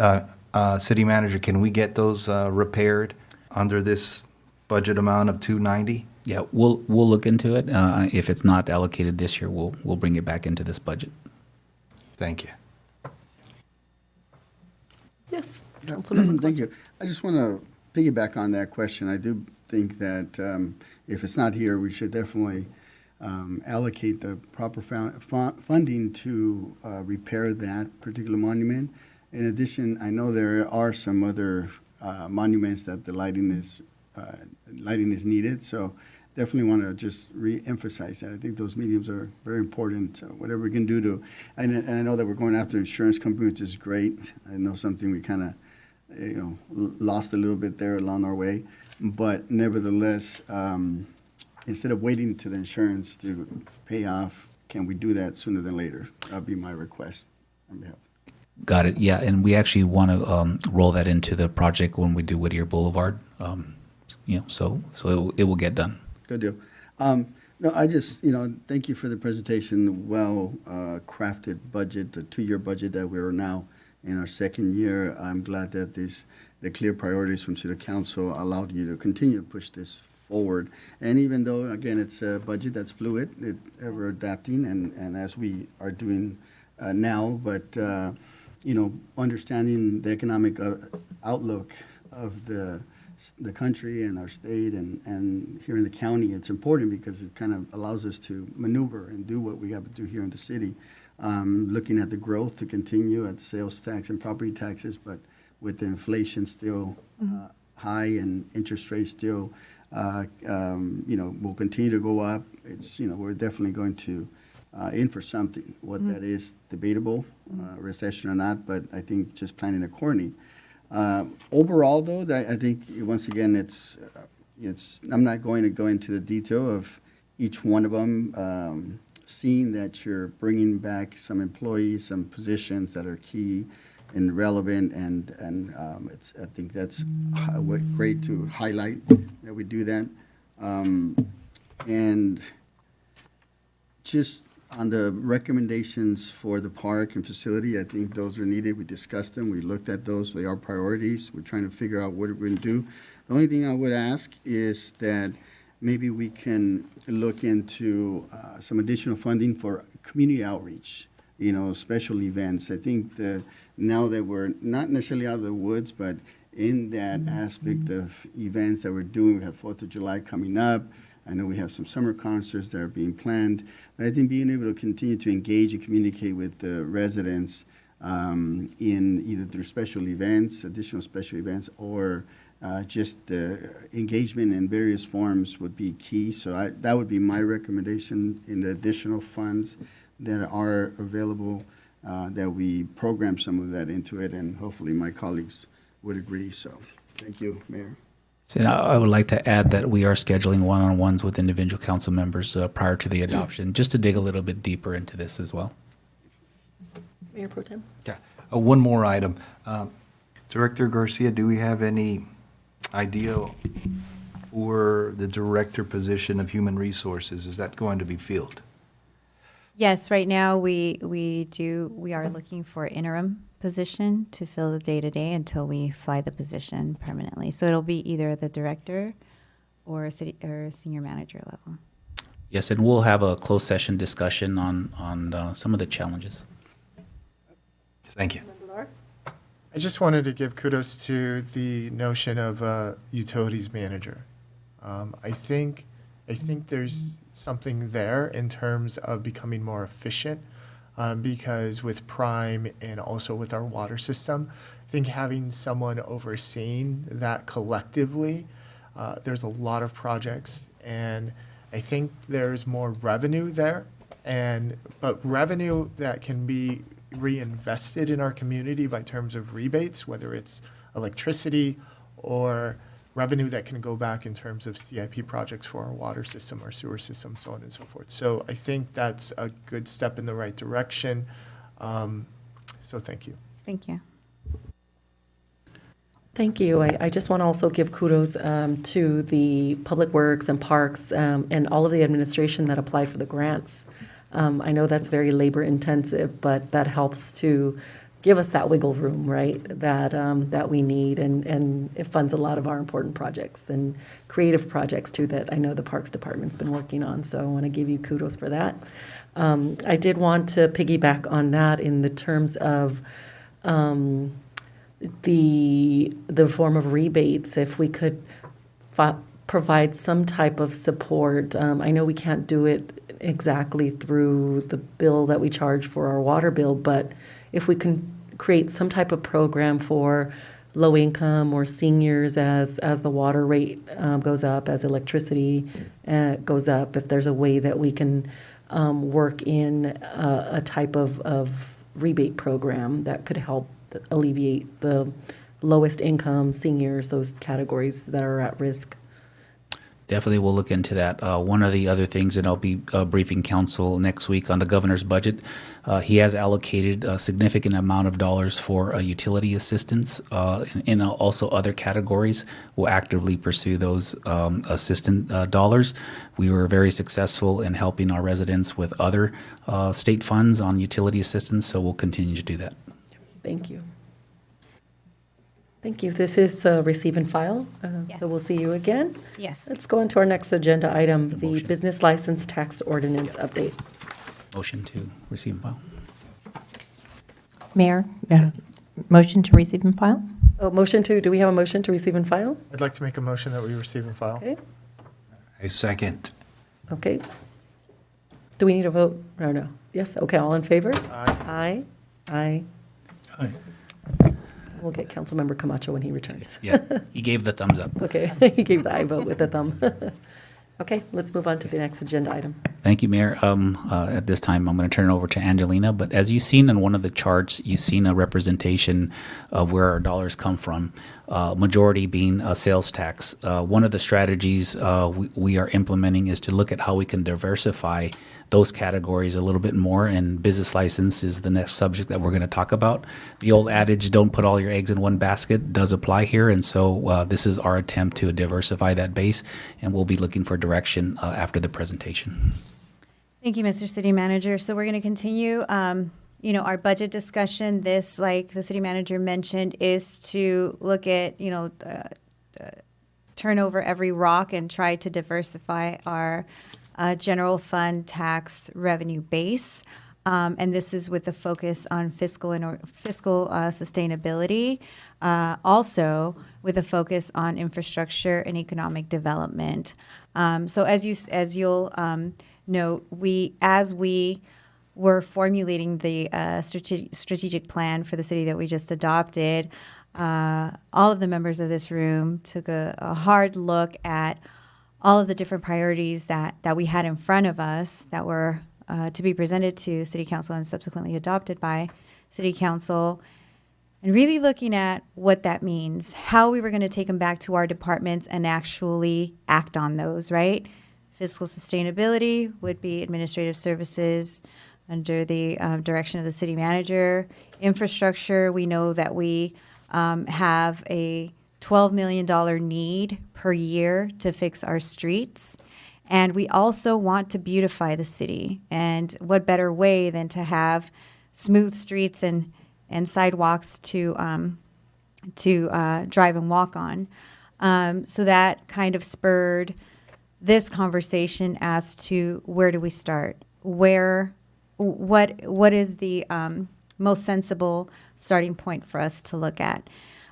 Speaker 8: City Manager, can we get those repaired under this budget amount of 290?
Speaker 7: Yeah, we'll look into it. If it's not allocated this year, we'll bring it back into this budget.
Speaker 8: Thank you.
Speaker 1: Yes, Councilmember.
Speaker 9: Thank you. I just want to piggyback on that question. I do think that if it's not here, we should definitely allocate the proper funding to repair that particular monument. In addition, I know there are some other monuments that the lighting is needed, so definitely want to just re-emphasize that. I think those mediums are very important. So whatever we can do to, and I know that we're going after insurance company, which is great. I know something we kind of, lost a little bit there along our way, but nevertheless, instead of waiting to the insurance to pay off, can we do that sooner than later? That'd be my request on behalf.
Speaker 7: Got it. Yeah, and we actually want to roll that into the project when we do Whittier Boulevard. So it will get done.
Speaker 9: Good deal. No, I just, thank you for the presentation, well-crafted budget, the 2-year budget that we're now in our second year. I'm glad that the clear priorities from City Council allowed you to continue to push this forward. And even though, again, it's a budget that's fluid, ever adapting, and as we are doing now, but, understanding the economic outlook of the country and our state and here in the county, it's important because it kind of allows us to maneuver and do what we have to do here in the city. Looking at the growth to continue at sales tax and property taxes, but with the inflation still high and interest rates still, will continue to go up. It's, we're definitely going to in for something. What that is debatable, recession or not, but I think just planning accordingly. Overall, though, I think once again, it's. I'm not going to go into the detail of each one of them. Seeing that you're bringing back some employees, some positions that are key and relevant, and I think that's great to highlight that we do that. And just on the recommendations for the park and facility, I think those are needed. We discussed them. We looked at those. They are priorities. We're trying to figure out what we're going to do. The only thing I would ask is that maybe we can look into some additional funding for community outreach, special events. I think now that we're not necessarily out of the woods, but in that aspect of events that we're doing, we have 4th of July coming up. I know we have some summer concerts that are being planned. But I think being able to continue to engage and communicate with the residents in either through special events, additional special events, or just engagement in various forms would be key. So that would be my recommendation in the additional funds that are available, that we program some of that into it, and hopefully my colleagues would agree. So thank you, Mayor.
Speaker 7: So I would like to add that we are scheduling one-on-ones with individual council members prior to the adoption, just to dig a little bit deeper into this as well.
Speaker 1: Mayor Pro Tem.
Speaker 8: Yeah. One more item. Director Garcia, do we have any idea for the director position of human resources? Is that going to be filled?
Speaker 6: Yes, right now we are looking for interim position to fill the day-to-day until we fly the position permanently. So it'll be either the director or senior manager level.
Speaker 7: Yes, and we'll have a closed session discussion on some of the challenges.
Speaker 8: Thank you.
Speaker 4: I just wanted to give kudos to the notion of a utilities manager. I think there's something there in terms of becoming more efficient, because with Prime and also with our water system, I think having someone overseeing that collectively, there's a lot of projects, and I think there's more revenue there, but revenue that can be reinvested in our community by terms of rebates, whether it's electricity or revenue that can go back in terms of CIP projects for our water system, our sewer system, so on and so forth. So I think that's a good step in the right direction. So thank you.
Speaker 6: Thank you.
Speaker 1: Thank you. I just want to also give kudos to the Public Works and Parks and all of the administration that applied for the grants. I know that's very labor intensive, but that helps to give us that wiggle room, right, that we need, and it funds a lot of our important projects and creative projects too that I know the Parks Department's been working on, so I want to give you kudos for that. I did want to piggyback on that in the terms of the form of rebates, if we could provide some type of support. I know we can't do it exactly through the bill that we charge for our water bill, but if we can create some type of program for low income or seniors as the water rate goes up, as electricity goes up, if there's a way that we can work in a type of rebate program that could help alleviate the lowest income seniors, those categories that are at risk.
Speaker 7: Definitely, we'll look into that. One of the other things, and I'll be briefing council next week on the governor's budget, he has allocated a significant amount of dollars for utility assistance and also other categories. We'll actively pursue those assistant dollars. We were very successful in helping our residents with other state funds on utility assistance, so we'll continue to do that.
Speaker 1: Thank you. Thank you. This is receive and file,
Speaker 6: Yes.
Speaker 1: so we'll see you again.
Speaker 6: Yes.
Speaker 1: Let's go on to our next agenda item,
Speaker 7: Good
Speaker 1: the
Speaker 7: motion.
Speaker 1: business license tax ordinance update.
Speaker 7: Motion to receive and file.
Speaker 2: Mayor, motion to receive and file?
Speaker 1: Oh, do we have a motion to receive and file?
Speaker 4: I'd like to make a motion that we receive and file.
Speaker 1: Okay,
Speaker 8: I second.
Speaker 1: okay. Do we need a vote? No. Yes, okay, all in favor?
Speaker 4: Aye.
Speaker 1: Aye. We'll get Councilmember Camacho when he returns.
Speaker 7: Yeah, he gave the thumbs up.
Speaker 1: Okay, he gave the aye vote with the thumb. Okay, let's move on to the next agenda item.
Speaker 7: Thank you, Mayor. At this time, I'm going to turn it over to Angelina. But as you've seen in one of the charts, you've seen a representation of where our dollars come from, majority being sales tax. One of the strategies we are implementing is to look at how we can diversify those categories a little bit more, and business license is the next subject that we're going to talk about. The old adage, don't put all your eggs in one basket, does apply here, and so this is our attempt to diversify that base, and we'll be looking for direction after the presentation.
Speaker 6: Thank you, Mr. City Manager. So we're going to continue, our budget discussion. This, like the city manager mentioned, is to look at, turn over every rock and try to diversify our general fund tax revenue base. And this is with the focus on fiscal sustainability, also with a focus on infrastructure and economic development. So as you'll note, as we were formulating the strategic plan for the city that we just adopted, all of the members of this room took a hard look at all of the different priorities that we had in front of us that were to be presented to City Council and subsequently adopted by City Council, and really looking at what that means, how we were going to take them back to our departments and actually act on those, right? Fiscal sustainability would be administrative services under the direction of the city manager. Infrastructure, we know that we have a $12 million need per year to fix our streets. And we also want to beautify the city. And what better way than to have smooth streets and sidewalks to drive and walk on. So that kind of spurred this conversation as to where do we start? What is the most sensible starting point for us to look at?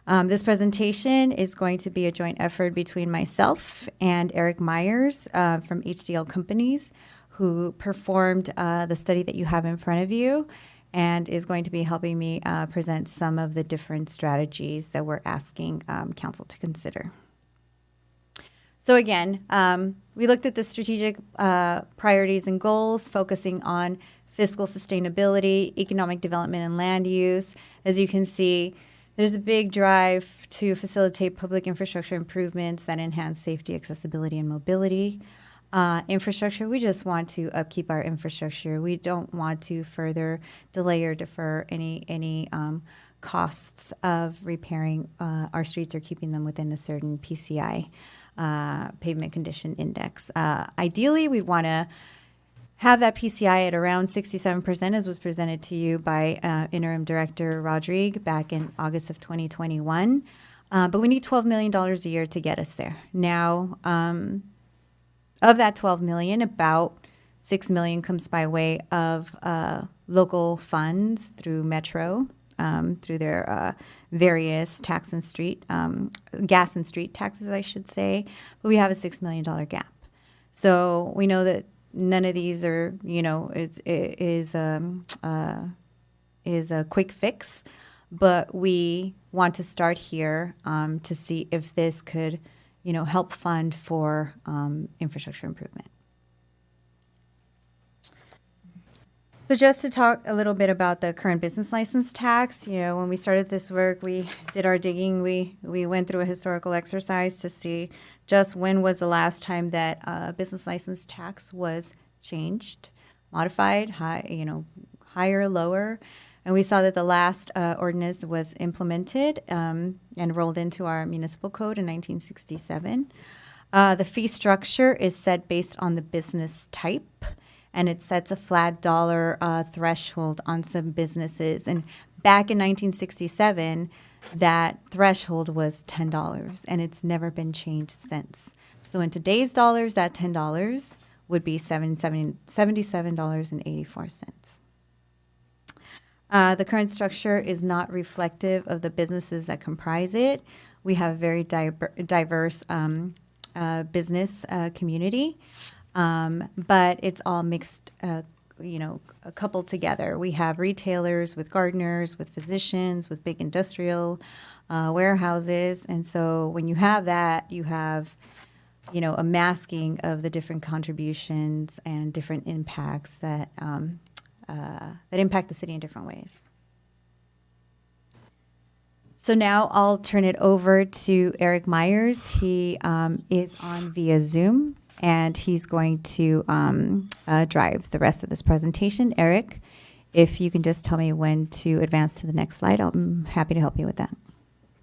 Speaker 6: This presentation is going to be a joint effort between myself and Eric Myers from HDL Companies, who performed the study that you have in front of you and is going to be helping me present some of the different strategies that we're asking council to consider. So again, we looked at the strategic priorities and goals, focusing on fiscal sustainability, economic development, and land use. As you can see, there's a big drive to facilitate public infrastructure improvements that enhance safety, accessibility, and mobility. Infrastructure, we just want to upkeep our infrastructure. We don't want to further delay or defer any costs of repairing our streets or keeping them within a certain PCI, pavement condition index. Ideally, we'd want to have that PCI at around 67%, as was presented to you by Interim Director Rodrigue back in August of 2021. But we need $12 million a year to get us there. Now, of that $12 million, about $6 million comes by way of local funds through Metro, through their various gas and street taxes, I should say. But we have a $6 million gap. So we know that none of these are, is a quick fix, but we want to start here to see if this could, help fund for infrastructure improvement. So just to talk a little bit about the current business license tax, when we started this work, we did our digging. We went through a historical exercise to see just when was the last time that business license tax was changed, modified, higher, lower. And we saw that the last ordinance was implemented and rolled into our municipal code in 1967. The fee structure is set based on the business type, and it sets a flat dollar threshold on some businesses. And back in 1967, that threshold was $10, and it's never been changed since. So in today's dollars, that $10 would be $77.84. The current structure is not reflective of the businesses that comprise it. We have a very diverse business community. But it's all mixed, coupled together. We have retailers with gardeners, with physicians, with big industrial warehouses. And so when you have that, you have, a masking of the different contributions and different impacts that impact the city in different ways. So now I'll turn it over to Eric Myers. He is on via Zoom, and he's going to drive the rest of this presentation. Eric, if you can just tell me when to advance to the next slide, I'm happy to help you with that.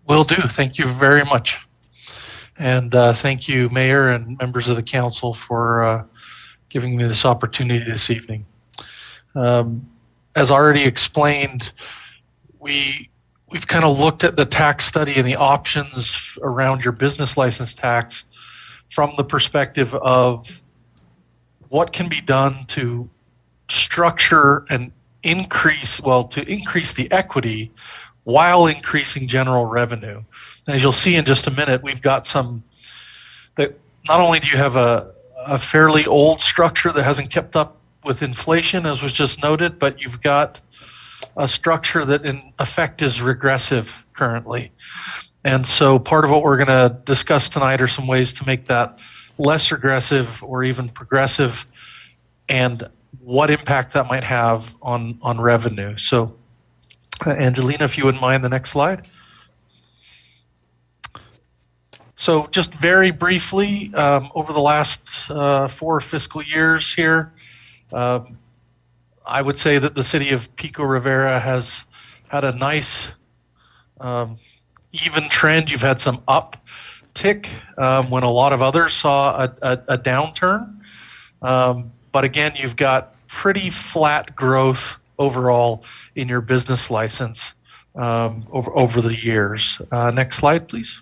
Speaker 10: Will do. Thank you very much. And thank you, Mayor and members of the council, for giving me this opportunity this evening. As already explained, we've kind of looked at the tax study and the options around your business license tax from the perspective of what can be done to structure and increase the equity while increasing general revenue. And as you'll see in just a minute, we've got some that not only do you have a fairly old structure that hasn't kept up with inflation, as was just noted, but you've got a structure that in effect is regressive currently. And so part of what we're going to discuss tonight are some ways to make that less regressive or even progressive, and what impact that might have on revenue. So Angelina, if you wouldn't mind the next slide. So just very briefly, over the last 4 fiscal years here, I would say that the city of Pico Rivera has had a nice even trend. You've had some uptick when a lot of others saw a downturn. But again, you've got pretty flat growth overall in your business license over the years. Next slide, please.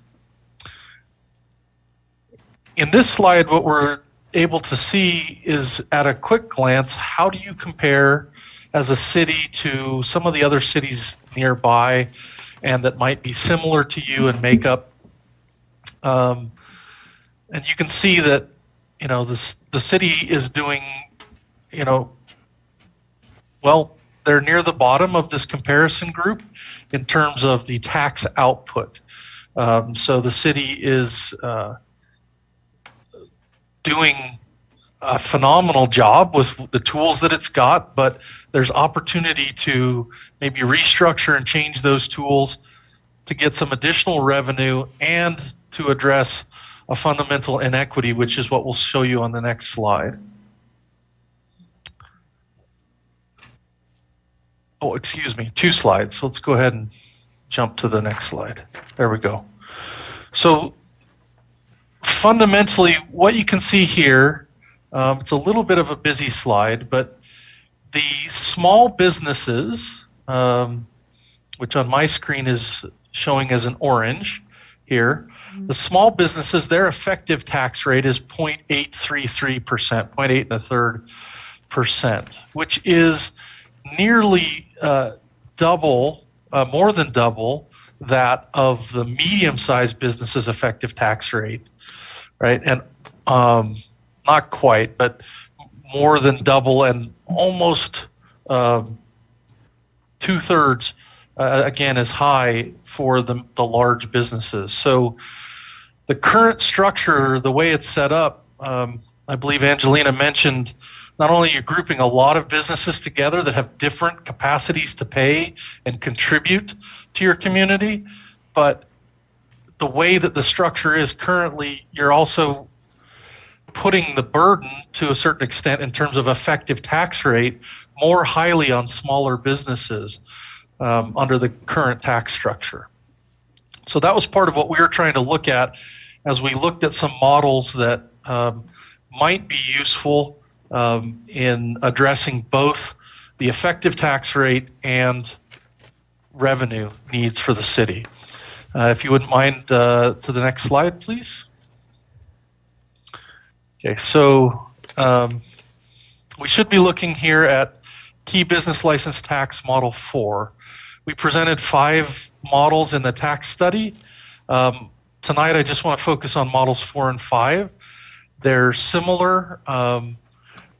Speaker 10: In this slide, what we're able to see is, at a quick glance, how do you compare as a city to some of the other cities nearby and that might be similar to you and make up. And you can see that, the city is doing, well, they're near the bottom of this comparison group in terms of the tax output. So the city is doing a phenomenal job with the tools that it's got, but there's opportunity to maybe restructure and change those tools to get some additional revenue and to address a fundamental inequity, which is what we'll show you on the next slide. Oh, excuse me, 2 slides. So let's go ahead and jump to the next slide. There we go. So fundamentally, what you can see here It's a little bit of a busy slide, but the small businesses, which on my screen is showing as an orange here, the small businesses, their effective tax rate is 0.833%, 0.833%, which is nearly double, more than double that of the medium-sized businesses' effective tax rate, right? And not quite, but more than double and almost 2/3, again, as high for the large businesses. So the current structure, the way it's set up, I believe Angelina mentioned, not only you're grouping a lot of businesses together that have different capacities to pay and contribute to your community, but the way that the structure is currently, you're also putting the burden to a certain extent in terms of effective tax rate more highly on smaller businesses under the current tax structure. So that was part of what we were trying to look at as we looked at some models that might be useful in addressing both the effective tax rate and revenue needs for the city. If you wouldn't mind to the next slide, please. Okay, so we should be looking here at Key Business License Tax Model 4. We presented 5 models in the tax study. Tonight I just want to focus on models 4 and 5. They're similar.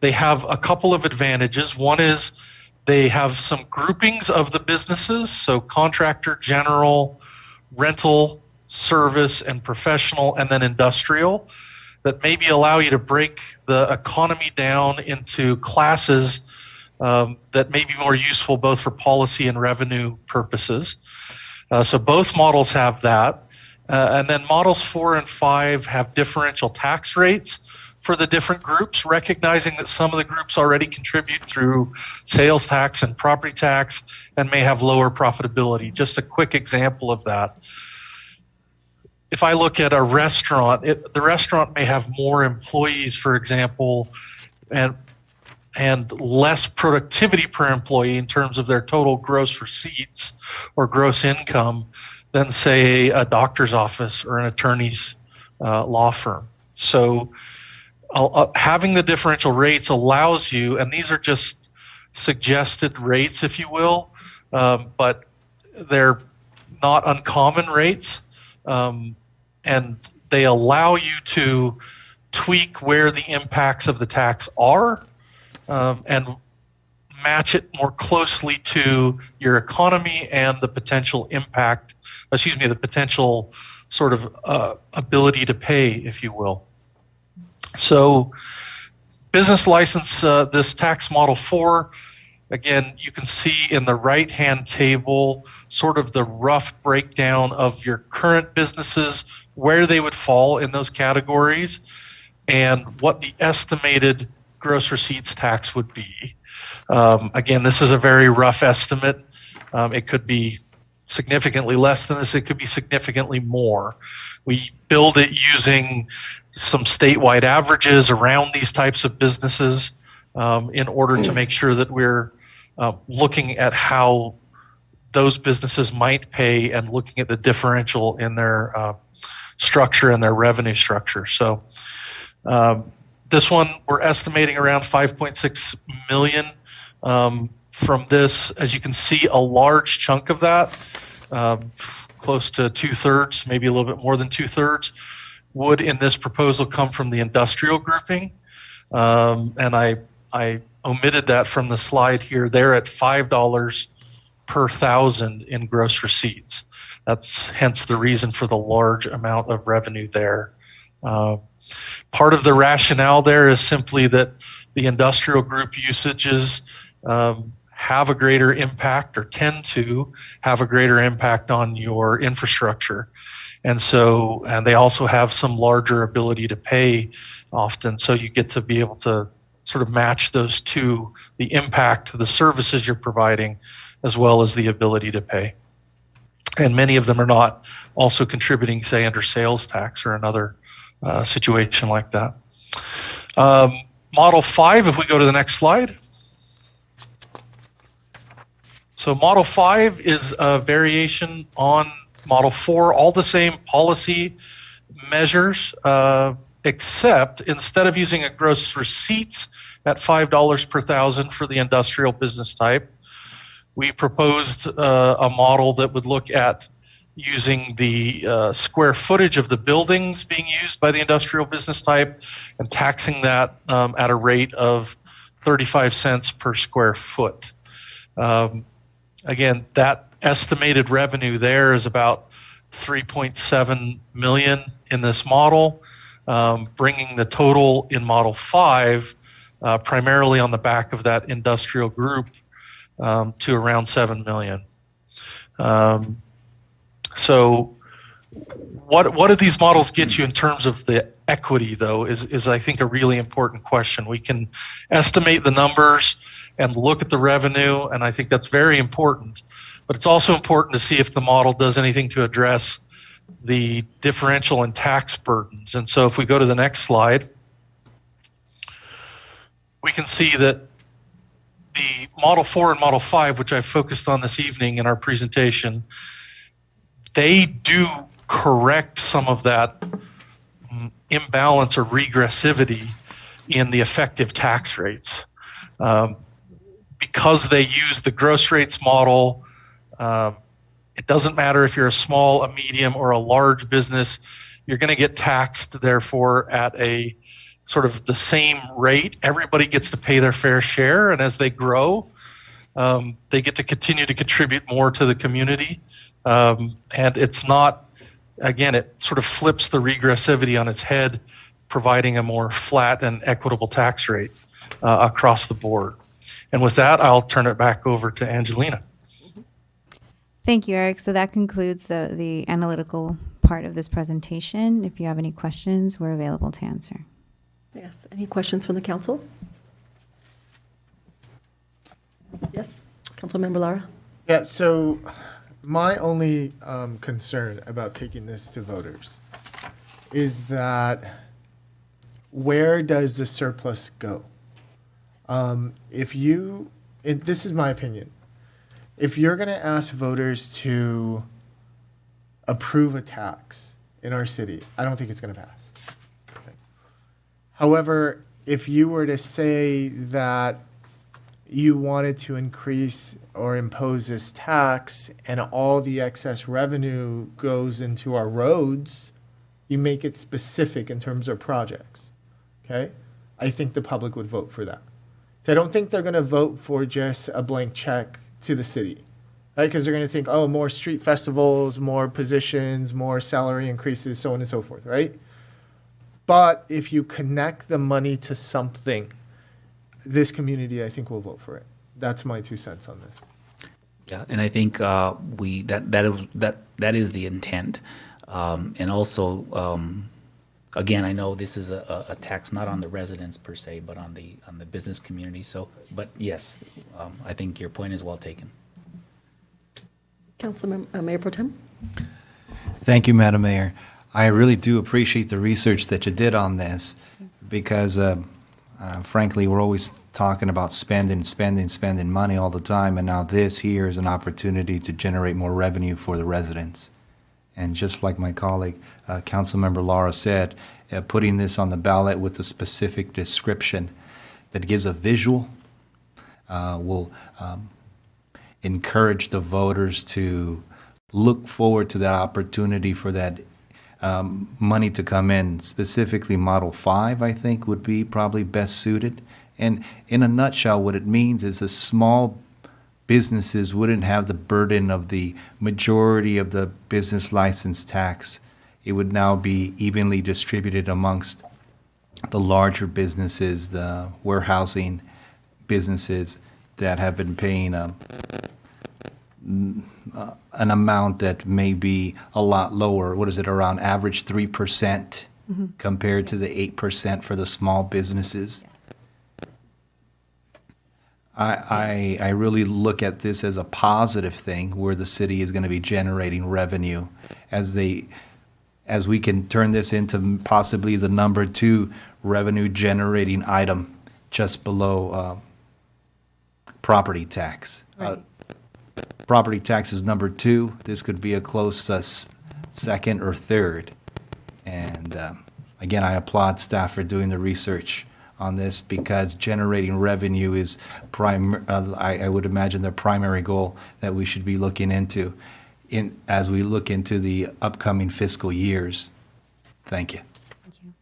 Speaker 10: They have a couple of advantages. One is they have some groupings of the businesses, so contractor, general, rental, service, and professional, and then industrial, that maybe allow you to break the economy down into classes that may be more useful both for policy and revenue purposes. So both models have that. And then models 4 and 5 have differential tax rates for the different groups, recognizing that some of the groups already contribute through sales tax and property tax and may have lower profitability. Just a quick example of that. If I look at a restaurant, the restaurant may have more employees, for example, and less productivity per employee in terms of their total gross receipts or gross income than, say, a doctor's office or an attorney's law firm. So having the differential rates allows you, and these are just suggested rates, if you will, but they're not uncommon rates. And they allow you to tweak where the impacts of the tax are and match it more closely to your economy and the potential impact, the potential sort of ability to pay, if you will. So business license, this tax model 4, again, you can see in the right-hand table sort of the rough breakdown of your current businesses, where they would fall in those categories, and what the estimated gross receipts tax would be. Again, this is a very rough estimate. It could be significantly less than this. It could be significantly more. We build it using some statewide averages around these types of businesses in order to make sure that we're looking at how those businesses might pay and looking at the differential in their structure and their revenue structure. So this one, we're estimating around 5.6 million from this. As you can see, a large chunk of that, close to 2/3, maybe a little bit more than 2/3, would in this proposal come from the industrial grouping. And I omitted that from the slide here. They're at $5 per thousand in gross receipts. That's hence the reason for the large amount of revenue there. Part of the rationale there is simply that the industrial group usages have a greater impact, or tend to have a greater impact on your infrastructure. And so, and they also have some larger ability to pay often. So you get to be able to sort of match those two, the impact of the services you're providing, as well as the ability to pay. And many of them are not also contributing, say, under sales tax or another situation like that. Model 5, if we go to the next slide. So Model 5 is a variation on Model 4, all the same policy measures, except instead of using a gross receipts at $5 per thousand for the industrial business type, we proposed a model that would look at using the square footage of the buildings being used by the industrial business type and taxing that at a rate of 35 cents per square foot. Again, that estimated revenue there is about 3.7 million in this model, bringing the total in Model 5 primarily on the back of that industrial group to around 7 million. So what do these models get you in terms of the equity, though, is I think a really important question. We can estimate the numbers and look at the revenue, and I think that's very important. But it's also important to see if the model does anything to address the differential in tax burdens. And so if we go to the next slide, we can see that the Model 4 and Model 5, which I focused on this evening in our presentation, they do correct some of that imbalance or regressivity in the effective tax rates. Because they use the gross rates model, it doesn't matter if you're a small, a medium, or a large business, you're going to get taxed, therefore, at a sort of the same rate. Everybody gets to pay their fair share, and as they grow, they get to continue to contribute more to the community. And it's not, again, it sort of flips the regressivity on its head, providing a more flat and equitable tax rate across the board. And with that, I'll turn it back over to Angelina.
Speaker 6: Thank you, Eric. So that concludes the analytical part of this presentation. If you have any questions, we're available to answer.
Speaker 1: Yes, any questions from the council? Yes, Councilmember Lara?
Speaker 4: Yeah, so my only concern about taking this to voters is that where does the surplus go? This is my opinion, if you're going to ask voters to approve a tax in our city, I don't think it's going to pass. Okay. However, if you were to say that you wanted to increase or impose this tax and all the excess revenue goes into our roads, you make it specific in terms of projects, okay? I think the public would vote for that. So I don't think they're going to vote for just a blank check to the city, right? Because they're going to think, oh, more street festivals, more positions, more salary increases, so on and so forth, right? But if you connect the money to something, this community, I think, will vote for it. That's my 2 cents on this.
Speaker 7: Yeah, and I think that is the intent, and also, again, I know this is a tax not on the residents per se, but on the business community. So, but yes, I think your point is well taken.
Speaker 1: Councilmember Mayor Pro Tem?
Speaker 8: Thank you, Madam Mayor. I really do appreciate the research that you did on this because, frankly, we're always talking about spending money all the time, and now this here is an opportunity to generate more revenue for the residents. And just like my colleague, Councilmember Lara said, putting this on the ballot with a specific description that gives a visual will encourage the voters to look forward to that opportunity for that money to come in. Specifically, Model 5, I think, would be probably best suited. And in a nutshell, what it means is a small businesses wouldn't have the burden of the majority of the business license tax. It would now be evenly distributed amongst the larger businesses, the warehousing businesses that have been paying an amount that may be a lot lower. What is it, around average 3% compared to the 8% for the small businesses? I really look at this as a positive thing where the city is going to be generating revenue as we can turn this into possibly the number 2 revenue generating item just below property tax.
Speaker 6: Right.
Speaker 8: Property tax is number 2. This could be a close second or third. And again, I applaud staff for doing the research on this because generating revenue is I would imagine the primary goal that we should be looking into as we look into the upcoming fiscal years. Thank you.
Speaker 6: Thank you.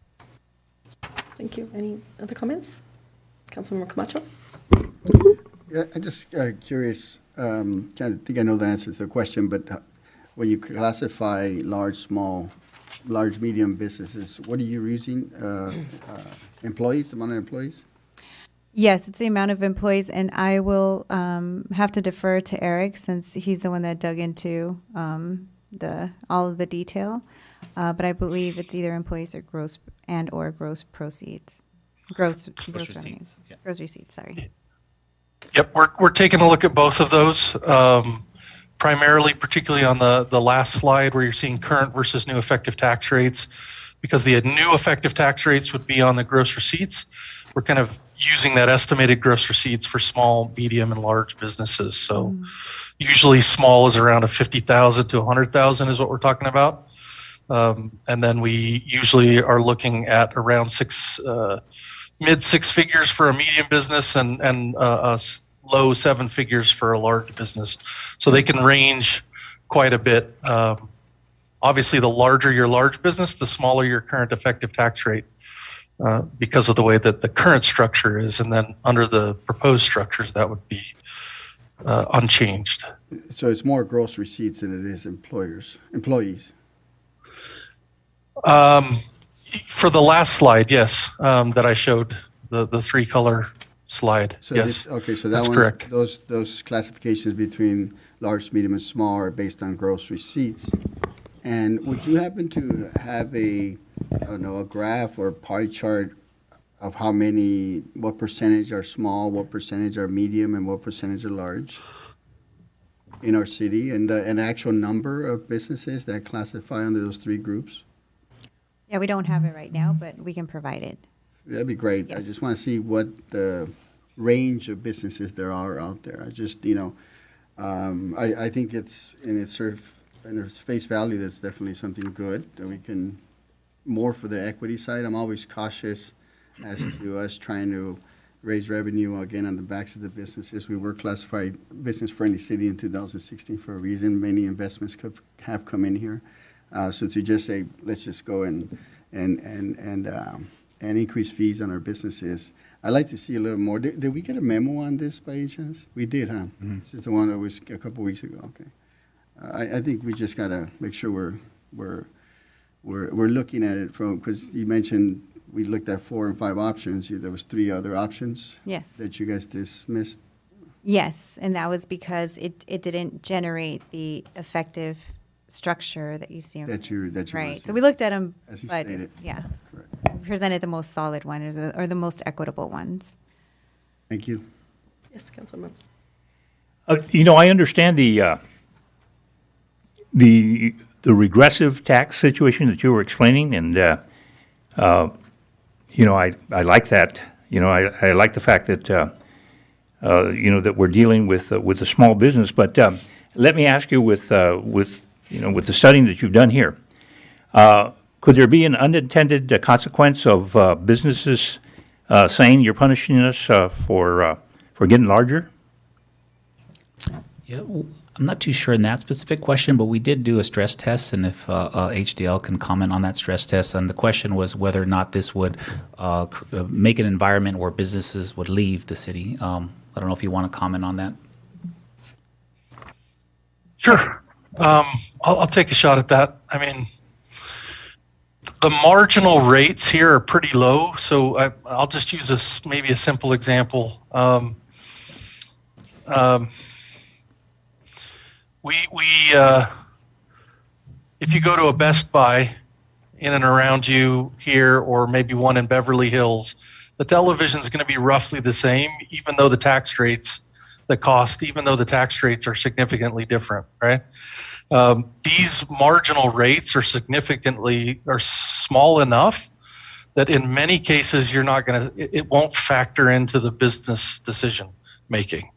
Speaker 1: Thank you. Any other comments? Councilmember Camacho?
Speaker 9: Yeah, I'm just curious, I think I know the answer to the question, but when you classify large, medium businesses, what are you using? Employees, the amount of employees?
Speaker 6: Yes, it's the amount of employees, and I will have to defer to Eric since he's the one that dug into all of the detail. But I believe it's either employees or gross proceeds. Gross revenue.
Speaker 7: receipts, yeah.
Speaker 6: Gross receipts, sorry.
Speaker 10: Yep, we're taking a look at both of those, primarily, particularly on the last slide where you're seeing current versus new effective tax rates, because the new effective tax rates would be on the gross receipts. We're kind of using that estimated gross receipts for small, medium, and large businesses. So usually small is around a 50,000 to 100,000 is what we're talking about. And then we usually are looking at around mid six figures for a medium business and low seven figures for a large business. So they can range quite a bit. Obviously, the larger your large business, the smaller your current effective tax rate because of the way that the current structure is. And then under the proposed structures, that would be unchanged.
Speaker 9: So it's more gross receipts than it is employees.
Speaker 10: For the last slide, yes, that I showed, the 3-color slide.
Speaker 9: So
Speaker 10: yes,
Speaker 9: so
Speaker 10: that's correct.
Speaker 9: Those classifications between large, medium, and small are based on gross receipts. And would you happen to have a graph or pie chart of what percentage are small, what percentage are medium, and what percentage are large in our city, and an actual number of businesses that classify under those 3 groups?
Speaker 6: Yeah, we don't have it right now, but we can provide it.
Speaker 9: That'd be great. I
Speaker 6: Yes.
Speaker 9: just want to see what the range of businesses there are out there. I just, I think it's in its face value, that's definitely something good that we can more for the equity side. I'm always cautious as to us trying to raise revenue again on the backs of the businesses. We were classified business-friendly city in 2016 for a reason. Many investments have come in here. So to just say, let's just go and increase fees on our businesses, I'd like to see a little more. Did we get a memo on this by any chance? We did, huh?
Speaker 8: Mm-hmm.
Speaker 9: This is the one that was a couple weeks ago. Okay. I think we just gotta make sure we're looking at it because you mentioned we looked at 4 and 5 options. There was 3 other options.
Speaker 6: Yes.
Speaker 9: That you guys dismissed.
Speaker 6: Yes, and that was because it didn't generate the effective structure that you see.
Speaker 9: That you
Speaker 6: Right, so we looked at them,
Speaker 9: As you
Speaker 6: but,
Speaker 9: stated.
Speaker 6: yeah,
Speaker 9: Correct.
Speaker 6: we presented the most solid one or the most equitable ones.
Speaker 9: Thank you.
Speaker 1: Yes, Councilmember.
Speaker 5: I understand the regressive tax situation that you were explaining, and I like that. I like the fact that that we're dealing with a small business. But let me ask you, with the studying that you've done here, could there be an unintended consequence of businesses saying you're punishing us for getting larger?
Speaker 7: Yeah, I'm not too sure in that specific question, but we did do a stress test, and if HDL can comment on that stress test, and the question was whether or not this would make an environment where businesses would leave the city. I don't know if you want to comment on that.
Speaker 10: Sure. I'll take a shot at that. I mean, the marginal rates here are pretty low, so I'll just use maybe a simple example. If you go to a Best Buy in and around you here, or maybe one in Beverly Hills, the television is going to be roughly the same, even though the tax rates are significantly different, right? These marginal rates are small enough that in many cases you're not going to, it won't factor into the business decision making,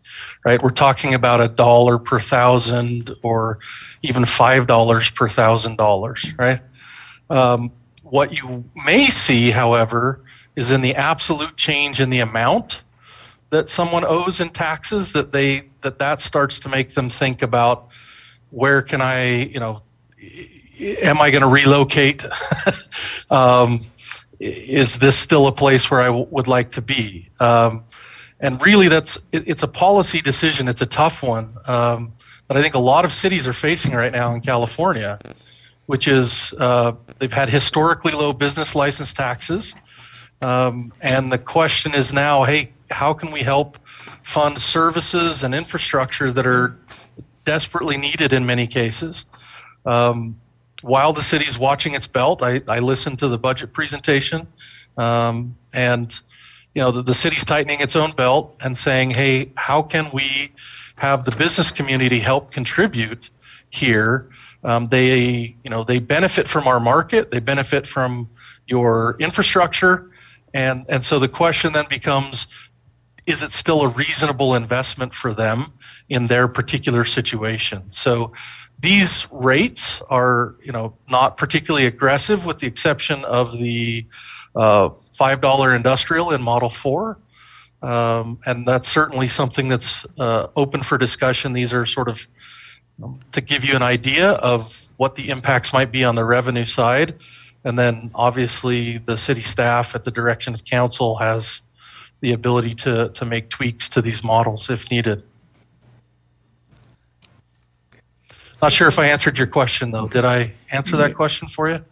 Speaker 10: right? We're talking about $1 per thousand or even $5 per $1,000, right? What you may see, however, is in the absolute change in the amount that someone owes in taxes, that starts to make them think about, where can I, am I going to relocate? Is this still a place where I would like to be? And really, it's a policy decision. It's a tough one that I think a lot of cities are facing right now in California, which is they've had historically low business license taxes. And the question is now, hey, how can we help fund services and infrastructure that are desperately needed in many cases? While the city's watching its belt, I listened to the budget presentation, and the city's tightening its own belt and saying, hey, how can we have the business community help contribute here? They benefit from our market, they benefit from your infrastructure, and so the question then becomes, is it still a reasonable investment for them in their particular situation? So these rates are, not particularly aggressive, with the exception of the $5 industrial in Model 4. And that's certainly something that's open for discussion. These are sort of to give you an idea of what the impacts might be on the revenue side. And then obviously the city staff at the direction of council has the ability to make tweaks to these models if needed. Not sure if I answered your question, though. Did I answer that question for you?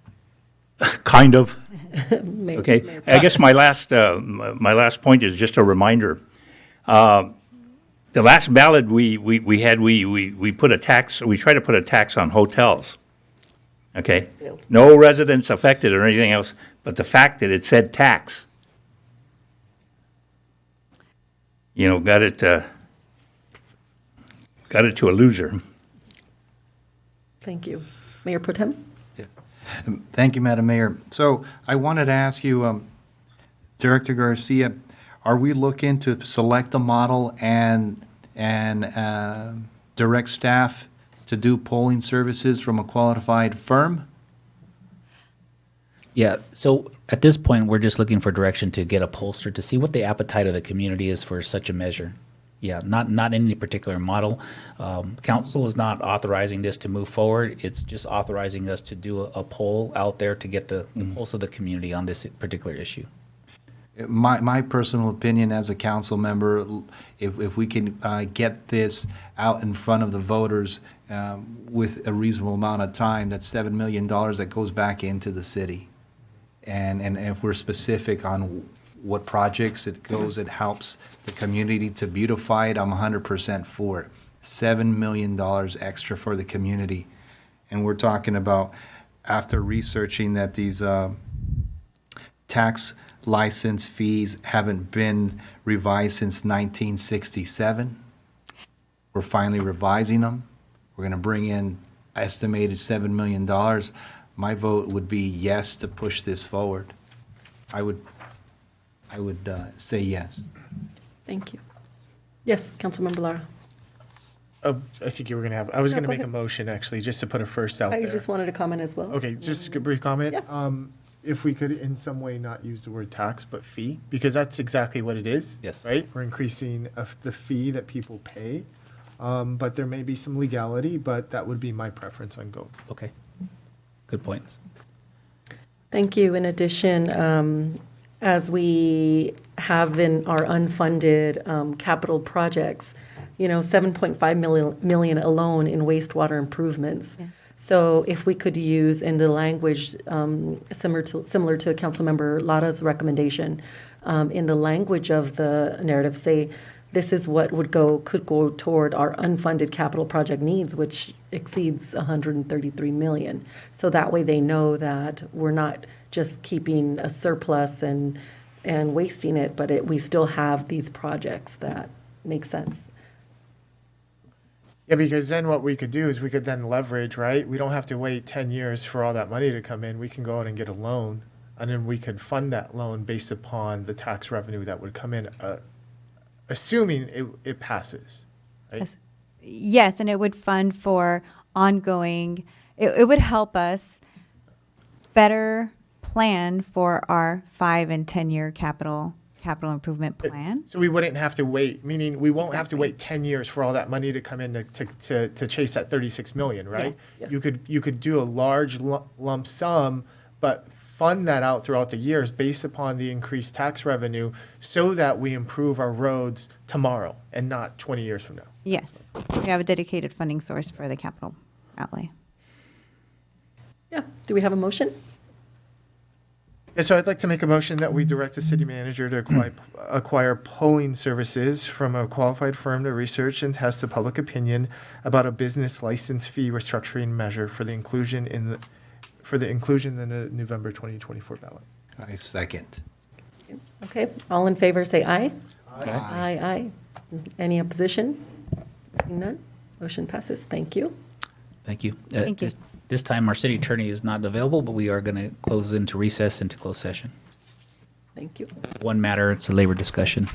Speaker 5: Kind of.
Speaker 1: Mayor-
Speaker 5: Okay.
Speaker 1: Mayor
Speaker 5: I guess my last point is just a reminder. The last ballot we had, we put a tax, we tried to put a tax on hotels. Okay?
Speaker 1: Failed.
Speaker 5: No residents affected or anything else, but the fact that it said tax, got it to a loser.
Speaker 1: Thank you. Mayor Pro Tem?
Speaker 8: Thank you, Madam Mayor. So I wanted to ask you, Director Garcia, are we looking to select a model and direct staff to do polling services from a qualified firm?
Speaker 7: Yeah, so at this point, we're just looking for direction to get a pollster to see what the appetite of the community is for such a measure. Yeah, not any particular model. Council is not authorizing this to move forward. It's just authorizing us to do a poll out there to get the pulse of the community on this particular issue.
Speaker 8: My personal opinion as a council member, if we can get this out in front of the voters with a reasonable amount of time, that's $7 million that goes back into the city. And if we're specific on what projects it goes, it helps the community to beautify it, I'm 100% for it. $7 million extra for the community. And we're talking about, after researching that these tax license fees haven't been revised since 1967. We're finally revising them. We're going to bring in estimated $7 million. My vote would be yes to push this forward. I would say yes.
Speaker 1: Thank you. Yes, Councilmember Lara.
Speaker 4: I think you were going to have, I was
Speaker 1: No,
Speaker 4: going to
Speaker 1: go
Speaker 4: make a
Speaker 1: ahead.
Speaker 4: motion, actually, just to put a first out
Speaker 1: I
Speaker 4: there.
Speaker 1: just wanted to comment as well.
Speaker 4: Okay, just a brief comment.
Speaker 1: Yeah.
Speaker 4: If we could in some way not use the word tax, but fee, because that's exactly what it is.
Speaker 7: Yes.
Speaker 4: Right? We're increasing the fee that people pay. But there may be some legality, but that would be my preference on go.
Speaker 7: Okay, good points.
Speaker 1: Thank you. In addition, as we have in our unfunded capital projects, 7.5 million alone in wastewater improvements.
Speaker 6: Yes.
Speaker 1: So if we could use in the language similar to Councilmember Lara's recommendation, in the language of the narrative, say, this is what could go toward our unfunded capital project needs, which exceeds 133 million. So that way they know that we're not just keeping a surplus and wasting it, but we still have these projects that make sense.
Speaker 4: Yeah, because then what we could do is we could then leverage, right? We don't have to wait 10 years for all that money to come in. We can go out and get a loan and then we could fund that loan based upon the tax revenue that would come in, assuming it passes, right?
Speaker 6: Yes, and it would fund for ongoing, it would help us better plan for our 5 and 10-year capital improvement plan.
Speaker 4: So we wouldn't have to wait, meaning we won't have to
Speaker 6: Exactly.
Speaker 4: wait 10 years for all that money to come in to chase that 36 million, right?
Speaker 1: Yes.
Speaker 4: You could do a large lump sum, but fund that out throughout the years based upon the increased tax revenue so that we improve our roads tomorrow and not 20 years from now.
Speaker 6: Yes, we have a dedicated funding source for the capital outlay.
Speaker 1: Yeah, do we have a motion?
Speaker 4: Yeah, so I'd like to make a motion that we direct the city manager to acquire polling services from a qualified firm to research and test the public opinion about a business license fee restructuring measure for the inclusion in the November 2024 ballot.
Speaker 8: I second.
Speaker 1: Okay, all in favor, say aye. Aye, aye. Any opposition? Seeing none, motion passes. Thank you.
Speaker 7: Thank you.
Speaker 6: Thank you.
Speaker 7: This time, our city attorney is not available, but we are going to close into recess into closed session.
Speaker 1: Thank you.
Speaker 7: One matter, it's a labor discussion.